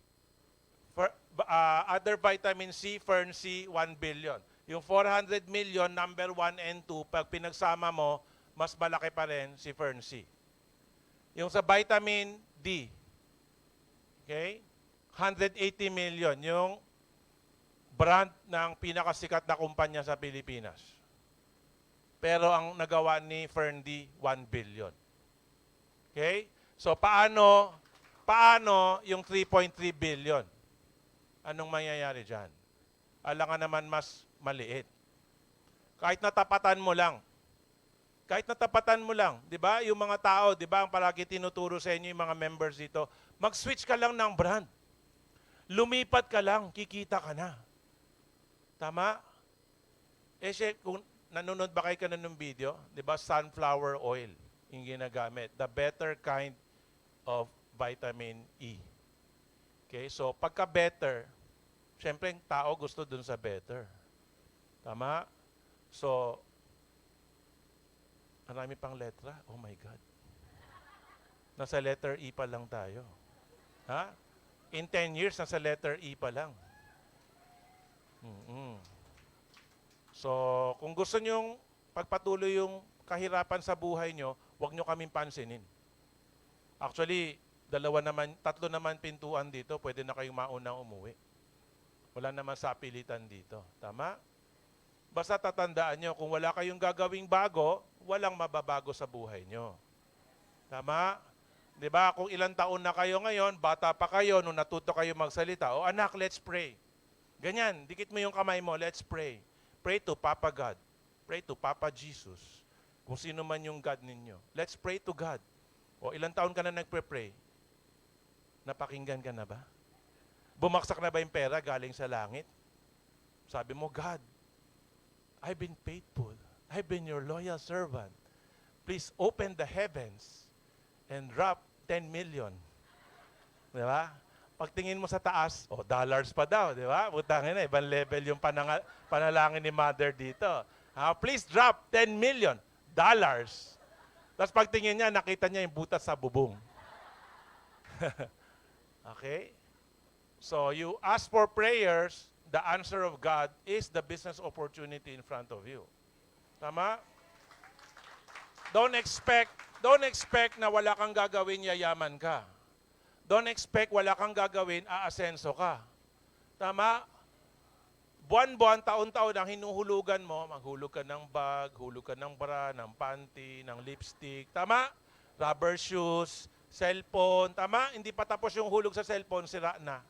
Fern C, 1 billion. Yung 400 million, number 1 and 2, pag pinagsama mo, mas malaki pa rin si Fern C. Yung sa vitamin D, okay? 180 million, yung brand ng pinakasikat na kumpanya sa Pilipinas. Pero ang nagawa ni Fern D, 1 billion. Okay? So paano yung 3.3 billion? Anong mangyayari dyan? Alangan naman mas maliit. Kahit natapatan mo lang. Di ba? Yung mga tao, di ba, ang palagi tinuturo sa inyo yung mga members dito, mag-switch ka lang ng brand. Lumipat ka lang, kikita ka na. Tama? Kung nanonood ba kayo ka ng video, di ba, sunflower oil yung ginagamit. The better kind of vitamin E. Okay, so pagka better, syempre yung tao gusto dun sa better. Tama? So, marami pang letra. Oh my God. Nasa letter E pa lang tayo. Ha? In 10 years, nasa letter E pa lang. So, kung gusto nyong pagpatuloy yung kahirapan sa buhay nyo, huwag nyo kaming pansinin. Actually, tatlo naman pintuan dito, pwede na kayong maunang umuwi. Wala naman sapilitan dito. Tama? Basta tatandaan nyo, kung wala kayong gagawing bago, walang mababago sa buhay nyo. Tama? Di ba? Kung ilang taon na kayo ngayon, bata pa kayo, nung natuto kayo magsalita, o anak, let's pray. Ganyan, dikit mo yung kamay mo, let's pray. Pray to Papa God. Pray to Papa Jesus. Kung sino man yung God ninyo. Let's pray to God. O ilang taon ka na nagpre-pray? Napakinggan ka na ba? Bumaksak na ba yung pera galing sa langit? Sabi mo, God, I've been faithful. I've been your loyal servant. Please open the heavens and drop 10 million. Di ba? Pagtingin mo sa taas, dollars pa daw, di ba? Butangin na, ibang level yung panalangin ni Mother dito. Please drop 10 million dollars. Tapos pagtingin niya, nakita niya yung butas sa bubong. Okay? So you ask for prayers, the answer of God is the business opportunity in front of you. Tama? Don't expect na wala kang gagawin, yayaman ka. Don't expect wala kang gagawin, aasenso ka. Tama? Buwan-buwan, taon-taon ang hinuhulugan mo, maghulog ka ng bag, hulog ka ng bra, ng panty, ng lipstick. Tama? Rubber shoes, cellphone. Tama? Hindi pa tapos yung hulog sa cellphone, sira na.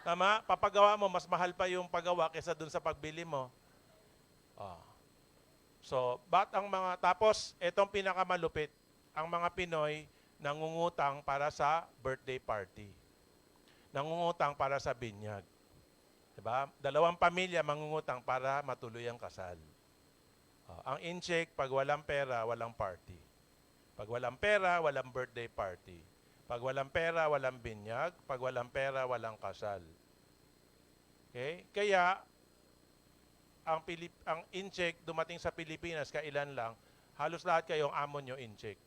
Tama? Papagawa mo, mas mahal pa yung paggawa kaysa dun sa pagbili mo. So, tapos, etong pinakamalupit, ang mga Pinoy, nangungutang para sa birthday party. Nangungutang para sa binyag. Diba? Dalawang pamilya mangungutang para matuloy ang kasal. Ang in-check, pag walang pera, walang party. Pag walang pera, walang birthday party. Pag walang pera, walang binyag. Pag walang pera, walang kasal. Okay? Kaya, ang in-check dumating sa Pilipinas, kailan lang, halos lahat kayong amo nyo in-check.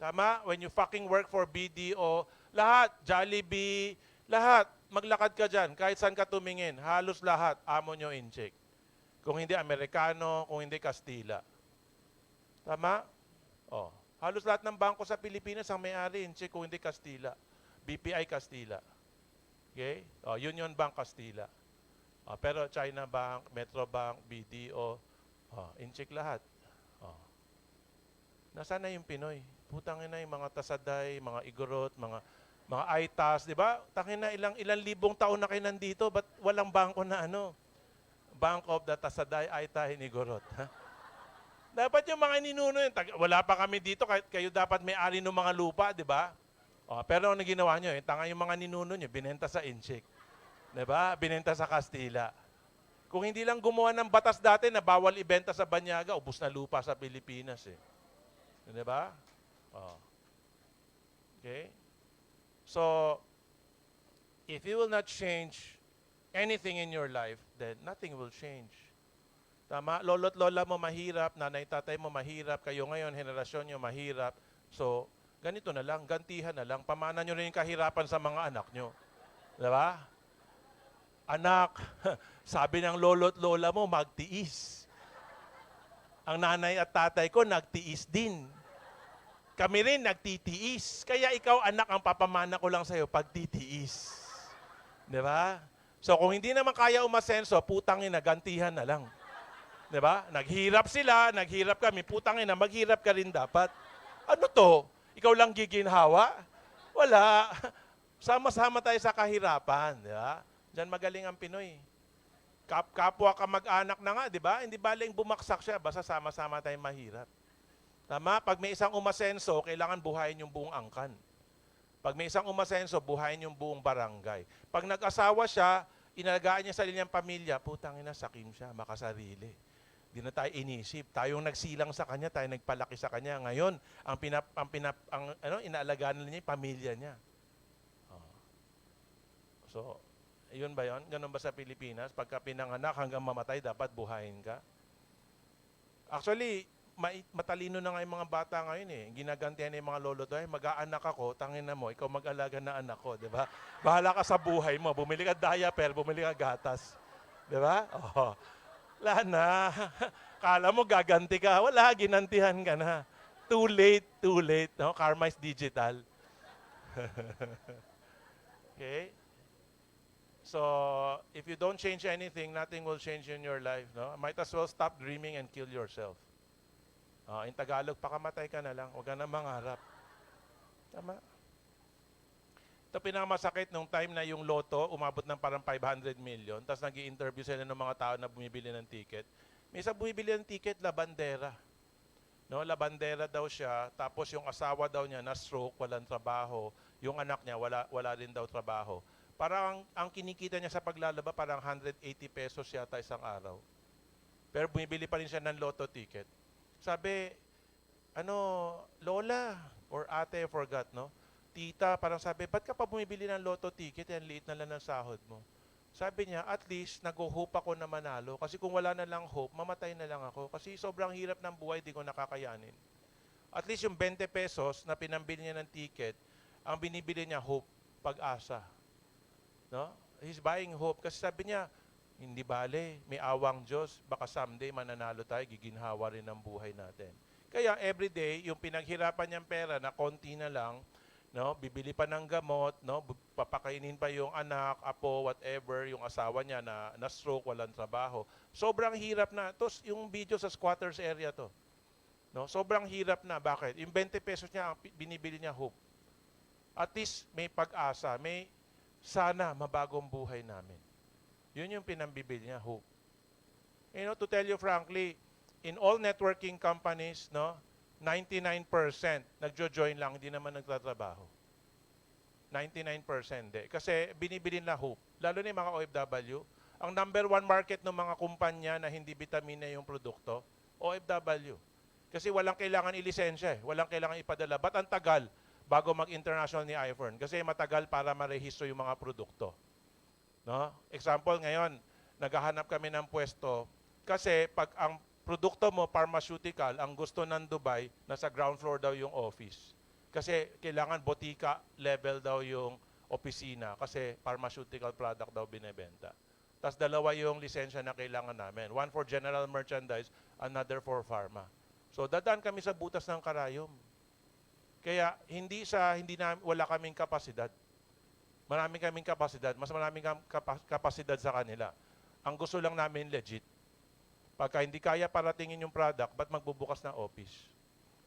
Tama? When you fucking work for BDO, lahat, Jollibee, lahat, maglakad ka dyan, kahit saan ka tumingin, halos lahat, amo nyo in-check. Kung hindi Amerikano, kung hindi Kastila. Tama? Halos lahat ng bangko sa Pilipinas ang may-ari in-check kung hindi Kastila. BPI Kastila. Okay? Union Bank Kastila. Pero China Bank, Metro Bank, BDO, in-check lahat. Nasaan na yung Pinoy? Putangin na yung mga Tasaday, mga Igorot, mga Aitas, di ba? Tangin na ilang libong taon na kayo nandito, ba't walang bangko na Bank of the Tasaday, Aitay, Igorot. Ha? Dapat yung mga ninuno yun, wala pa kami dito, kayo dapat may-ari ng mga lupa, di ba? Pero ano ginawa nyo? Yung mga ninuno nyo, binenta sa Inchik. Di ba? Binenta sa Kastila. Kung hindi lang gumawa ng batas dati na bawal ibenta sa Banyaga, ubos na lupa sa Pilipinas eh. Di ba? Okay? So, if you will not change anything in your life, then nothing will change. Tama? Lolo't lola mo mahirap, nanay tatay mo mahirap, kayo ngayon, henerasyon nyo mahirap. So, ganito na lang, gantihan na lang. Pamana nyo rin yung kahirapan sa mga anak nyo. Diba? Anak, sabi ng lolo't lola mo, magtiis. Ang nanay at tatay ko, nagtiis din. Kami rin nagtitiis. Kaya ikaw, anak, ang papamana ko lang sa'yo, pagtitiis. Diba? So, kung hindi naman kaya umasenso, putangin na, gantihan na lang. Diba? Naghirap sila, naghirap kami. Putangin na, maghirap ka rin dapat. Ano to? Ikaw lang giginhawa? Wala. Sama-sama tayo sa kahirapan. Diba? Diyan magaling ang Pinoy. Kapwa ka mag-anak na nga, di ba? Hindi baling bumaksak siya, basta sama-sama tayong mahirap. Tama? Pag may isang umasenso, kailangan buhayin yung buong angkan. Pag may isang umasenso, buhayin yung buong barangay. Pag nag-asawa siya, inalagaan niya sa niyang pamilya, putangin na, sakim siya, makasarili. Di na tayo inisip. Tayong nagsilang sa kanya, tayo nagpalaki sa kanya. Ngayon, inaalagaan niya yung pamilya niya. So, yun ba yun? Ganun ba sa Pilipinas? Pagka pinanganak hanggang mamatay, dapat buhayin ka? Actually, matalino na nga yung mga bata ngayon eh. Ginagantihan na yung mga lolo to, mag-aanak ako, tangin na mo, ikaw mag-alaga na anak ko, di ba? Bahala ka sa buhay mo. Bumili ka diaper, bumili ka gatas. Di ba? Oh. Wala na. Kala mo gaganti ka. Wala, ginantihan ka na. Too late, too late. No? Karma is digital. Okay? So, if you don't change anything, nothing will change in your life. No? Might as well stop dreaming and kill yourself. In Tagalog, pakamatay ka na lang. Huwag ka na mangarap. Tama? Ito pinakamasakit nung time na yung loto, umabot ng parang 500 million, tapos nag-i-interview sila ng mga tao na bumibili ng ticket. May isa bumibili ng ticket, labandera. No, labandera daw siya, tapos yung asawa daw niya na-stroke, walang trabaho. Yung anak niya, wala rin daw trabaho. Parang ang kinikita niya sa paglalaba, parang 180 pesos yata isang araw. Pero bumibili pa rin siya ng lotto ticket. Sabi, lola or ate, I forgot, no? Tita, parang sabi, ba't ka pa bumibili ng lotto ticket? Yan, liit na lang ng sahod mo. Sabi niya, at least, nag-hope ako na manalo. Kasi kung wala na lang hope, mamatay na lang ako. Kasi sobrang hirap ng buhay, di ko nakakayanin. At least yung 20 pesos na pinambili niya ng ticket, ang binibili niya, hope, pag-asa. No? He's buying hope. Kasi sabi niya, hindi bale, may awang Diyos, baka someday mananalo tayo, giginhawa rin ang buhay natin. Kaya everyday, yung pinaghirapan niyang pera na konti na lang, no, bibili pa ng gamot, no, papakainin pa yung anak, apo, whatever, yung asawa niya na stroke, walang trabaho. Sobrang hirap na. Tapos yung video sa squatters area to. No, sobrang hirap na. Bakit? Yung 20 pesos niya, binibili niya hope. At least may pag-asa, may sana mabagong buhay namin. Yun yung pinambibili niya, hope. You know, to tell you frankly, in all networking companies, no, 99% nagjo-join lang, hindi naman nagtatrabaho. 99% hindi. Kasi binibili na hope. Lalo na yung mga OFW. Ang number one market ng mga kumpanya na hindi vitamina yung produkto, OFW. Kasi walang kailangan ilisensya, walang kailangan ipadala. Ba't ang tagal bago mag-international ni iPhone? Kasi matagal para marehistro yung mga produkto. No? Example, ngayon, naghahanap kami ng pwesto kasi pag ang produkto mo, pharmaceutical, ang gusto ng Dubai, nasa ground floor daw yung office. Kasi kailangan botika level daw yung opisina kasi pharmaceutical product daw binebenta. Tapos dalawa yung lisensya na kailangan namin. One for general merchandise, another for pharma. So dadaan kami sa butas ng karayom. Kaya wala kaming kapasidad. Maraming kaming kapasidad, mas maraming kapasidad sa kanila. Ang gusto lang namin legit. Pagka hindi kaya paratingin yung product, ba't magbubukas ng office?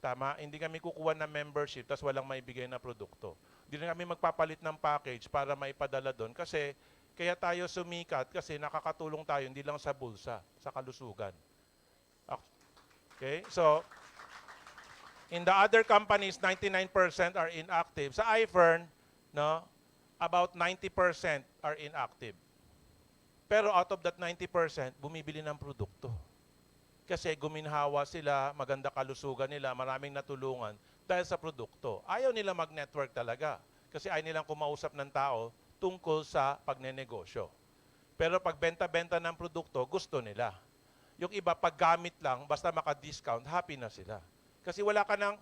Tama? Hindi kami kukuha ng membership tapos walang maibigay na produkto. Hindi na kami magpapalit ng package para maipadala doon kasi kaya tayo sumikat kasi nakakatulong tayo hindi lang sa bulsa, sa kalusugan. Okay? So, in the other companies, 99% are inactive. Sa iFern, no, about 90% are inactive. Pero out of that 90%, bumibili ng produkto. Kasi guminhawa sila, maganda kalusugan nila, maraming natulungan dahil sa produkto. Ayaw nila mag-network talaga kasi ayaw nilang kumausap ng tao tungkol sa pagnenegosyo. Pero pag benta-benta ng produkto, gusto nila. Yung iba, pag gamit lang, basta maka-discount, happy na sila. Kasi wala ka ng,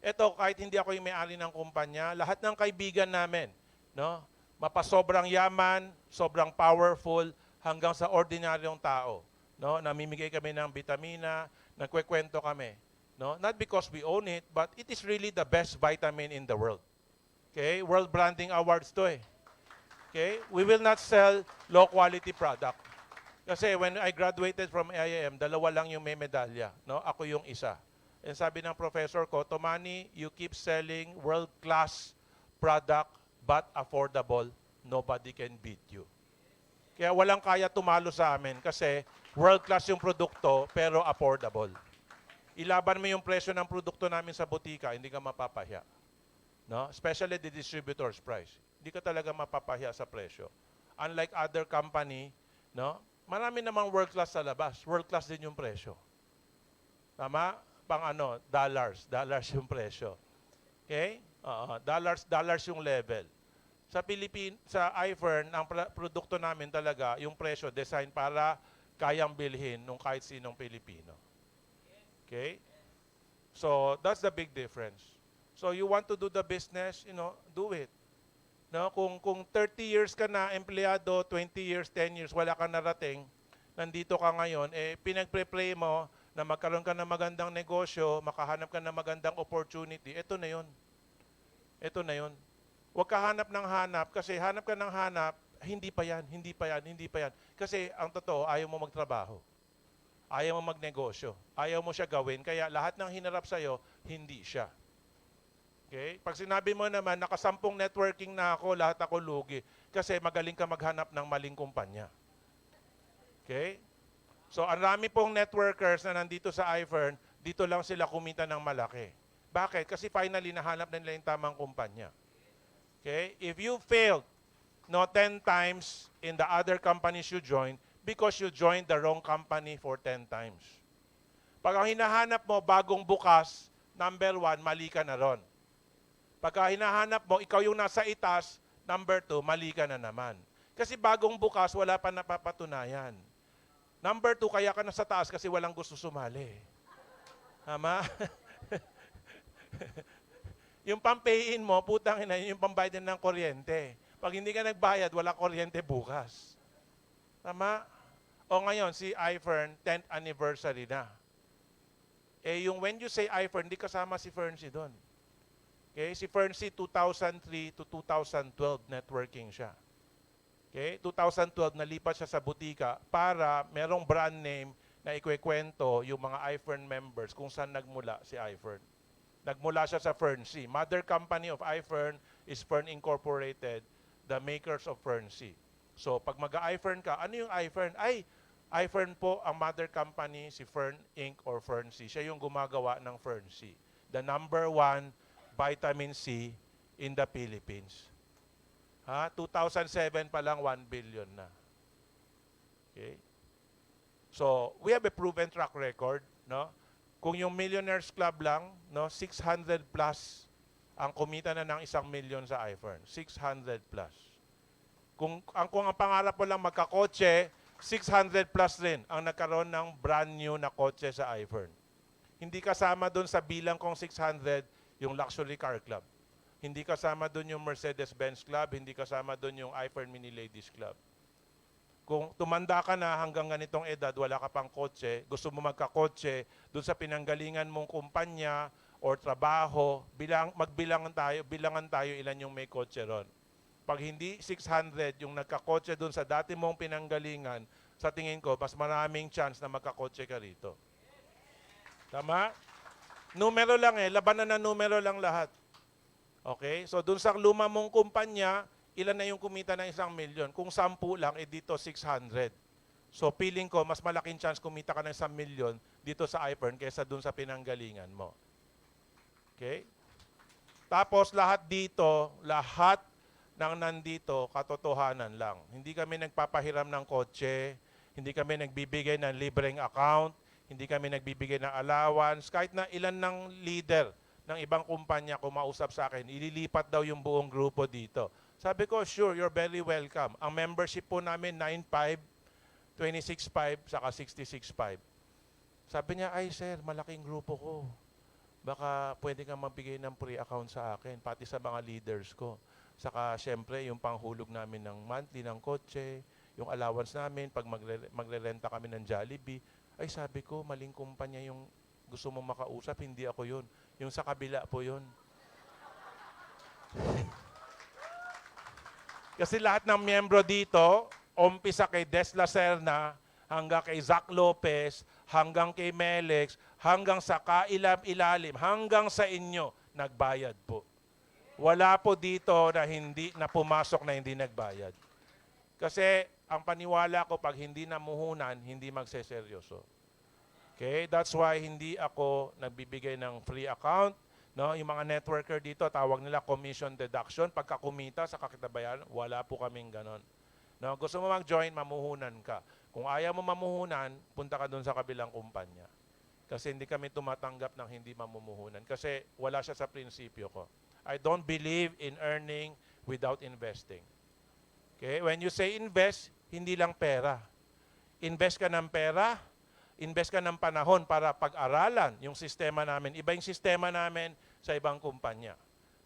eto kahit hindi ako yung may-ari ng kumpanya, lahat ng kaibigan namin, no? Mapasobrang yaman, sobrang powerful, hanggang sa ordinaryong tao. No? Namimigay kami ng vitamina, nagkwekwento kami. No? Not because we own it, but it is really the best vitamin in the world. Okay? World Branding Awards to eh. Okay? We will not sell low-quality product. Kasi when I graduated from AIM, dalawa lang yung may medalya. No? Ako yung isa. And sabi ng professor ko, Tomani, you keep selling world-class product but affordable. Nobody can beat you. Kaya walang kaya tumalo sa amin kasi world-class yung produkto pero affordable. Ilaban mo yung presyo ng produkto namin sa butika, hindi ka mapapahiya. No? Especially the distributor's price. Hindi ka talaga mapapahiya sa presyo. Unlike other company, no? Marami namang world-class sa labas. World-class din yung presyo. Tama? Pang ano, dollars. Dollars yung presyo. Okay? Dollars yung level. Sa sa iFern, ang produkto namin talaga, yung presyo, design para kayang bilhin ng kahit sinong Pilipino. Okay? So, that's the big difference. So, you want to do the business, do it. No, kung 30 years ka na empleyado, 20 years, 10 years, wala ka narating, nandito ka ngayon, pinagpre-pray mo na magkaroon ka ng magandang negosyo, makahanap ka ng magandang opportunity, ito na yun. Ito na yun. Huwag ka hanap ng hanap, kasi hanap ka ng hanap, hindi pa yan. Kasi ang totoo, ayaw mo magtrabaho. Ayaw mo magnegosyo. Ayaw mo siya gawin, kaya lahat ng hinarap sa'yo, hindi siya. Okay? Pag sinabi mo naman, nakasampung networking na ako, lahat ako lugi. Kasi magaling ka maghanap ng maling kumpanya. Okay? So, ang rami pong networkers na nandito sa iFern, dito lang sila kumita ng malaki. Bakit? Kasi finally, nahanap na nila yung tamang kumpanya. Okay? If you failed 10 times in the other companies you joined, because you joined the wrong company for 10 times. Pag ang hinahanap mo, bagong bukas, number 1, mali ka na ron. Pagka hinahanap mo, ikaw yung nasa itas, number 2, mali ka na naman. Kasi bagong bukas, wala pa napapatunayan. Number 2, kaya ka na sa taas kasi walang gusto sumali. Tama? Yung pambayin mo, putang ina, yung pambayad ng kuryente. Pag hindi ka nagbayad, wala kuryente bukas. Tama? O ngayon, si iFern, 10th anniversary na. Yung when you say iFern, hindi kasama si Ferncy doon. Okay? Si Ferncy, 2003 to 2012, networking siya. Okay? 2012, nalipat siya sa butika para merong brand name na ikwekwento yung mga iFern members kung saan nagmula si iFern. Nagmula siya sa Ferncy. Mother company of iFern is Fern Incorporated, the makers of Ferncy. So, pag mag-iFern ka, ano yung iFern? Ay, iFern po ang mother company, si Fern Inc. or Ferncy. Siya yung gumagawa ng Ferncy. The number 1 vitamin C in the Philippines. 2007 pa lang, 1 billion na. Okay? So, we have a proven track record, no? Kung yung Millionaires Club lang, 600 plus ang kumita na ng 1 million sa iFern. 600 plus. Kung ang pangarap mo lang magkakotse, 600 plus rin ang nagkaroon ng brand new na kotse sa iFern. Hindi kasama doon sa bilang kong 600 yung Luxury Car Club. Hindi kasama doon yung Mercedes-Benz Club, hindi kasama doon yung iFern Mini Ladies Club. Kung tumanda ka na hanggang ganitong edad, wala ka pang kotse, gusto mo magkakotse, doon sa pinanggalingan mong kumpanya or trabaho, bilangan tayo ilan yung may kotse ron. Pag hindi 600 yung nagkakotse doon sa dati mong pinanggalingan, sa tingin ko, mas maraming chance na magkakotse ka rito. Tama? Numero lang labanan na numero lang lahat. Okay? So doon sa luma mong kumpanya, ilan na yung kumita ng 1 million? Kung 10 lang, dito 600. So feeling ko, mas malaking chance kumita ka ng 1 million dito sa iFern kaysa dun sa pinanggalingan mo. Okay? Tapos lahat dito, lahat ng nandito, katotohanan lang. Hindi kami nagpapahiram ng kotse, hindi kami nagbibigay ng libreng account, hindi kami nagbibigay ng allowance. Kahit na ilan ng leader ng ibang kumpanya kumausap sa akin, ililipat daw yung buong grupo dito. Sabi ko, sure, you're very welcome. Ang membership po namin, 9.5, 26.5, saka 66.5. Sabi niya, ay sir, malaking grupo ko. Baka pwede kang magbigay ng free account sa akin, pati sa mga leaders ko. Saka syempre, yung panghulog namin ng monthly ng kotse, yung allowance namin, pag magre-renta kami ng Jollibee. Ay sabi ko, maling kumpanya yung gusto mong makausap, hindi ako yun. Yung sa kabila po yun. Kasi lahat ng miyembro dito, umpisa kay Des Lacerna, hanggang kay Zac Lopez, hanggang kay Melex, hanggang sa kailam-ilalim, hanggang sa inyo, nagbayad po. Wala po dito na hindi na pumasok na hindi nagbayad. Kasi ang paniwala ko, pag hindi namuhunan, hindi magseseryoso. Okay? That's why hindi ako nagbibigay ng free account. No, yung mga networker dito, tawag nila commission deduction. Pagka kumita sa kakitabayan, wala po kaming ganon. No, gusto mo mag-join, mamuhunan ka. Kung ayaw mo mamuhunan, punta ka doon sa kabilang kumpanya. Kasi hindi kami tumatanggap ng hindi mamumuhunan. Kasi wala siya sa prinsipyo ko. I don't believe in earning without investing. Okay? When you say invest, hindi lang pera. Invest ka ng pera, invest ka ng panahon para pag-aralan yung sistema namin. Iba yung sistema namin sa ibang kumpanya.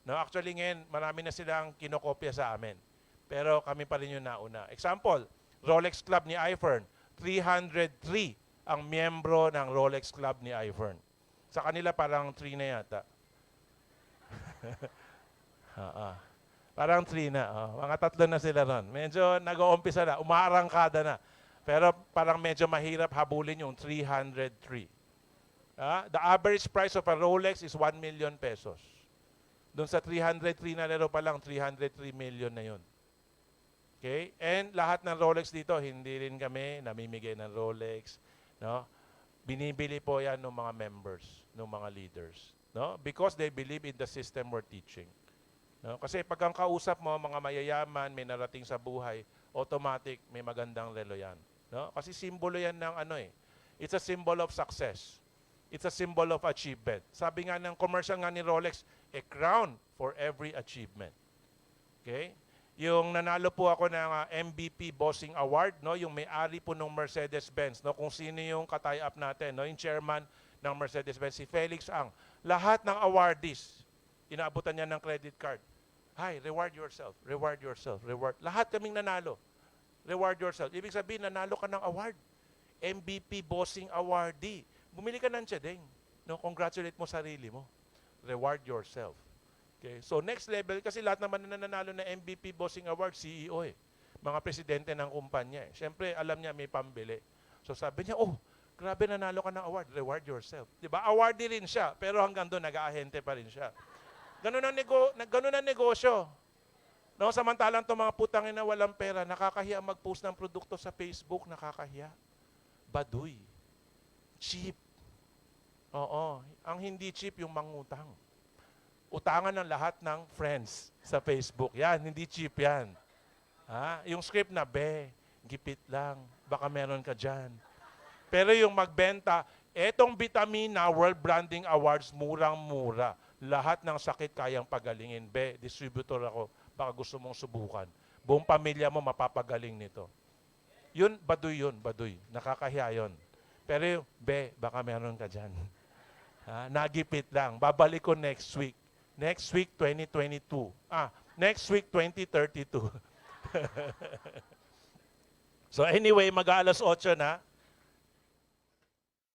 No, actually ngayon, marami na silang kinokopya sa amin. Pero kami pa rin yung nauna. Example, Rolex Club ni iFern. 303 ang miyembro ng Rolex Club ni iFern. Sa kanila parang 3 na yata. Parang 3 na. Mga 3 na sila ron. Medyo nag-uumpisa na. Umaarangkada na. Pero parang medyo mahirap habulin yung 303. The average price of a Rolex is 1 million pesos. Doon sa 303 na laro pa lang, 303 million na yun. Okay? And lahat ng Rolex dito, hindi rin kami namimigay ng Rolex. No? Binibili po yan ng mga members, ng mga leaders. No? Because they believe in the system we're teaching. No? Kasi pag ang kausap mo, mga mayayaman, may narating sa buhay, automatic, may magandang relo yan. No? Kasi simbolo yan ng ano eh. It's a symbol of success. It's a symbol of achievement. Sabi nga ng commercial nga ni Rolex, a crown for every achievement. Okay? Yung nanalo po ako ng MVP Bossing Award, no, yung may-ari po ng Mercedes-Benz, no, kung sino yung ka-tie-up natin, no, yung chairman ng Mercedes-Benz, si Felix Ang. Lahat ng awardees, inaabutan niya ng credit card. Hi, reward yourself, reward yourself, reward. Lahat kaming nanalo. Reward yourself. Ibig sabihin, nanalo ka ng award. MVP Bossing Awardee. Bumili ka ng tiyadeng. No, congratulate mo sarili mo. Reward yourself. Okay. So next level, kasi lahat naman na nanalo na MVP Bossing Award, CEO eh. Mga presidente ng kumpanya eh. Siyempre, alam niya may pambili. So sabi niya, oh, grabe nanalo ka ng award, reward yourself. Diba? Awardee rin siya, pero hanggang doon, nag-aahente pa rin siya. Ganun ang negosyo. No, samantalang itong mga putangin na walang pera, nakakahiya mag-post ng produkto sa Facebook, nakakahiya. Baduy. Cheap. Oo. Ang hindi cheap, yung mangutang. Utangan ng lahat ng friends sa Facebook. Yan, hindi cheap yan. Yung script na, gipit lang, baka meron ka dyan. Pero yung magbenta, etong Vitamina World Branding Awards, murang-mura. Lahat ng sakit kayang pagalingin. Distributor ako, baka gusto mong subukan. Buong pamilya mo mapapagaling nito. Yun, baduy. Nakakahiya yun. Pero yung, baka meron ka dyan. Nagipit lang. Babalik ko next week. Next week, 2022. Next week, 2032. So anyway, mag-aalas 8 na.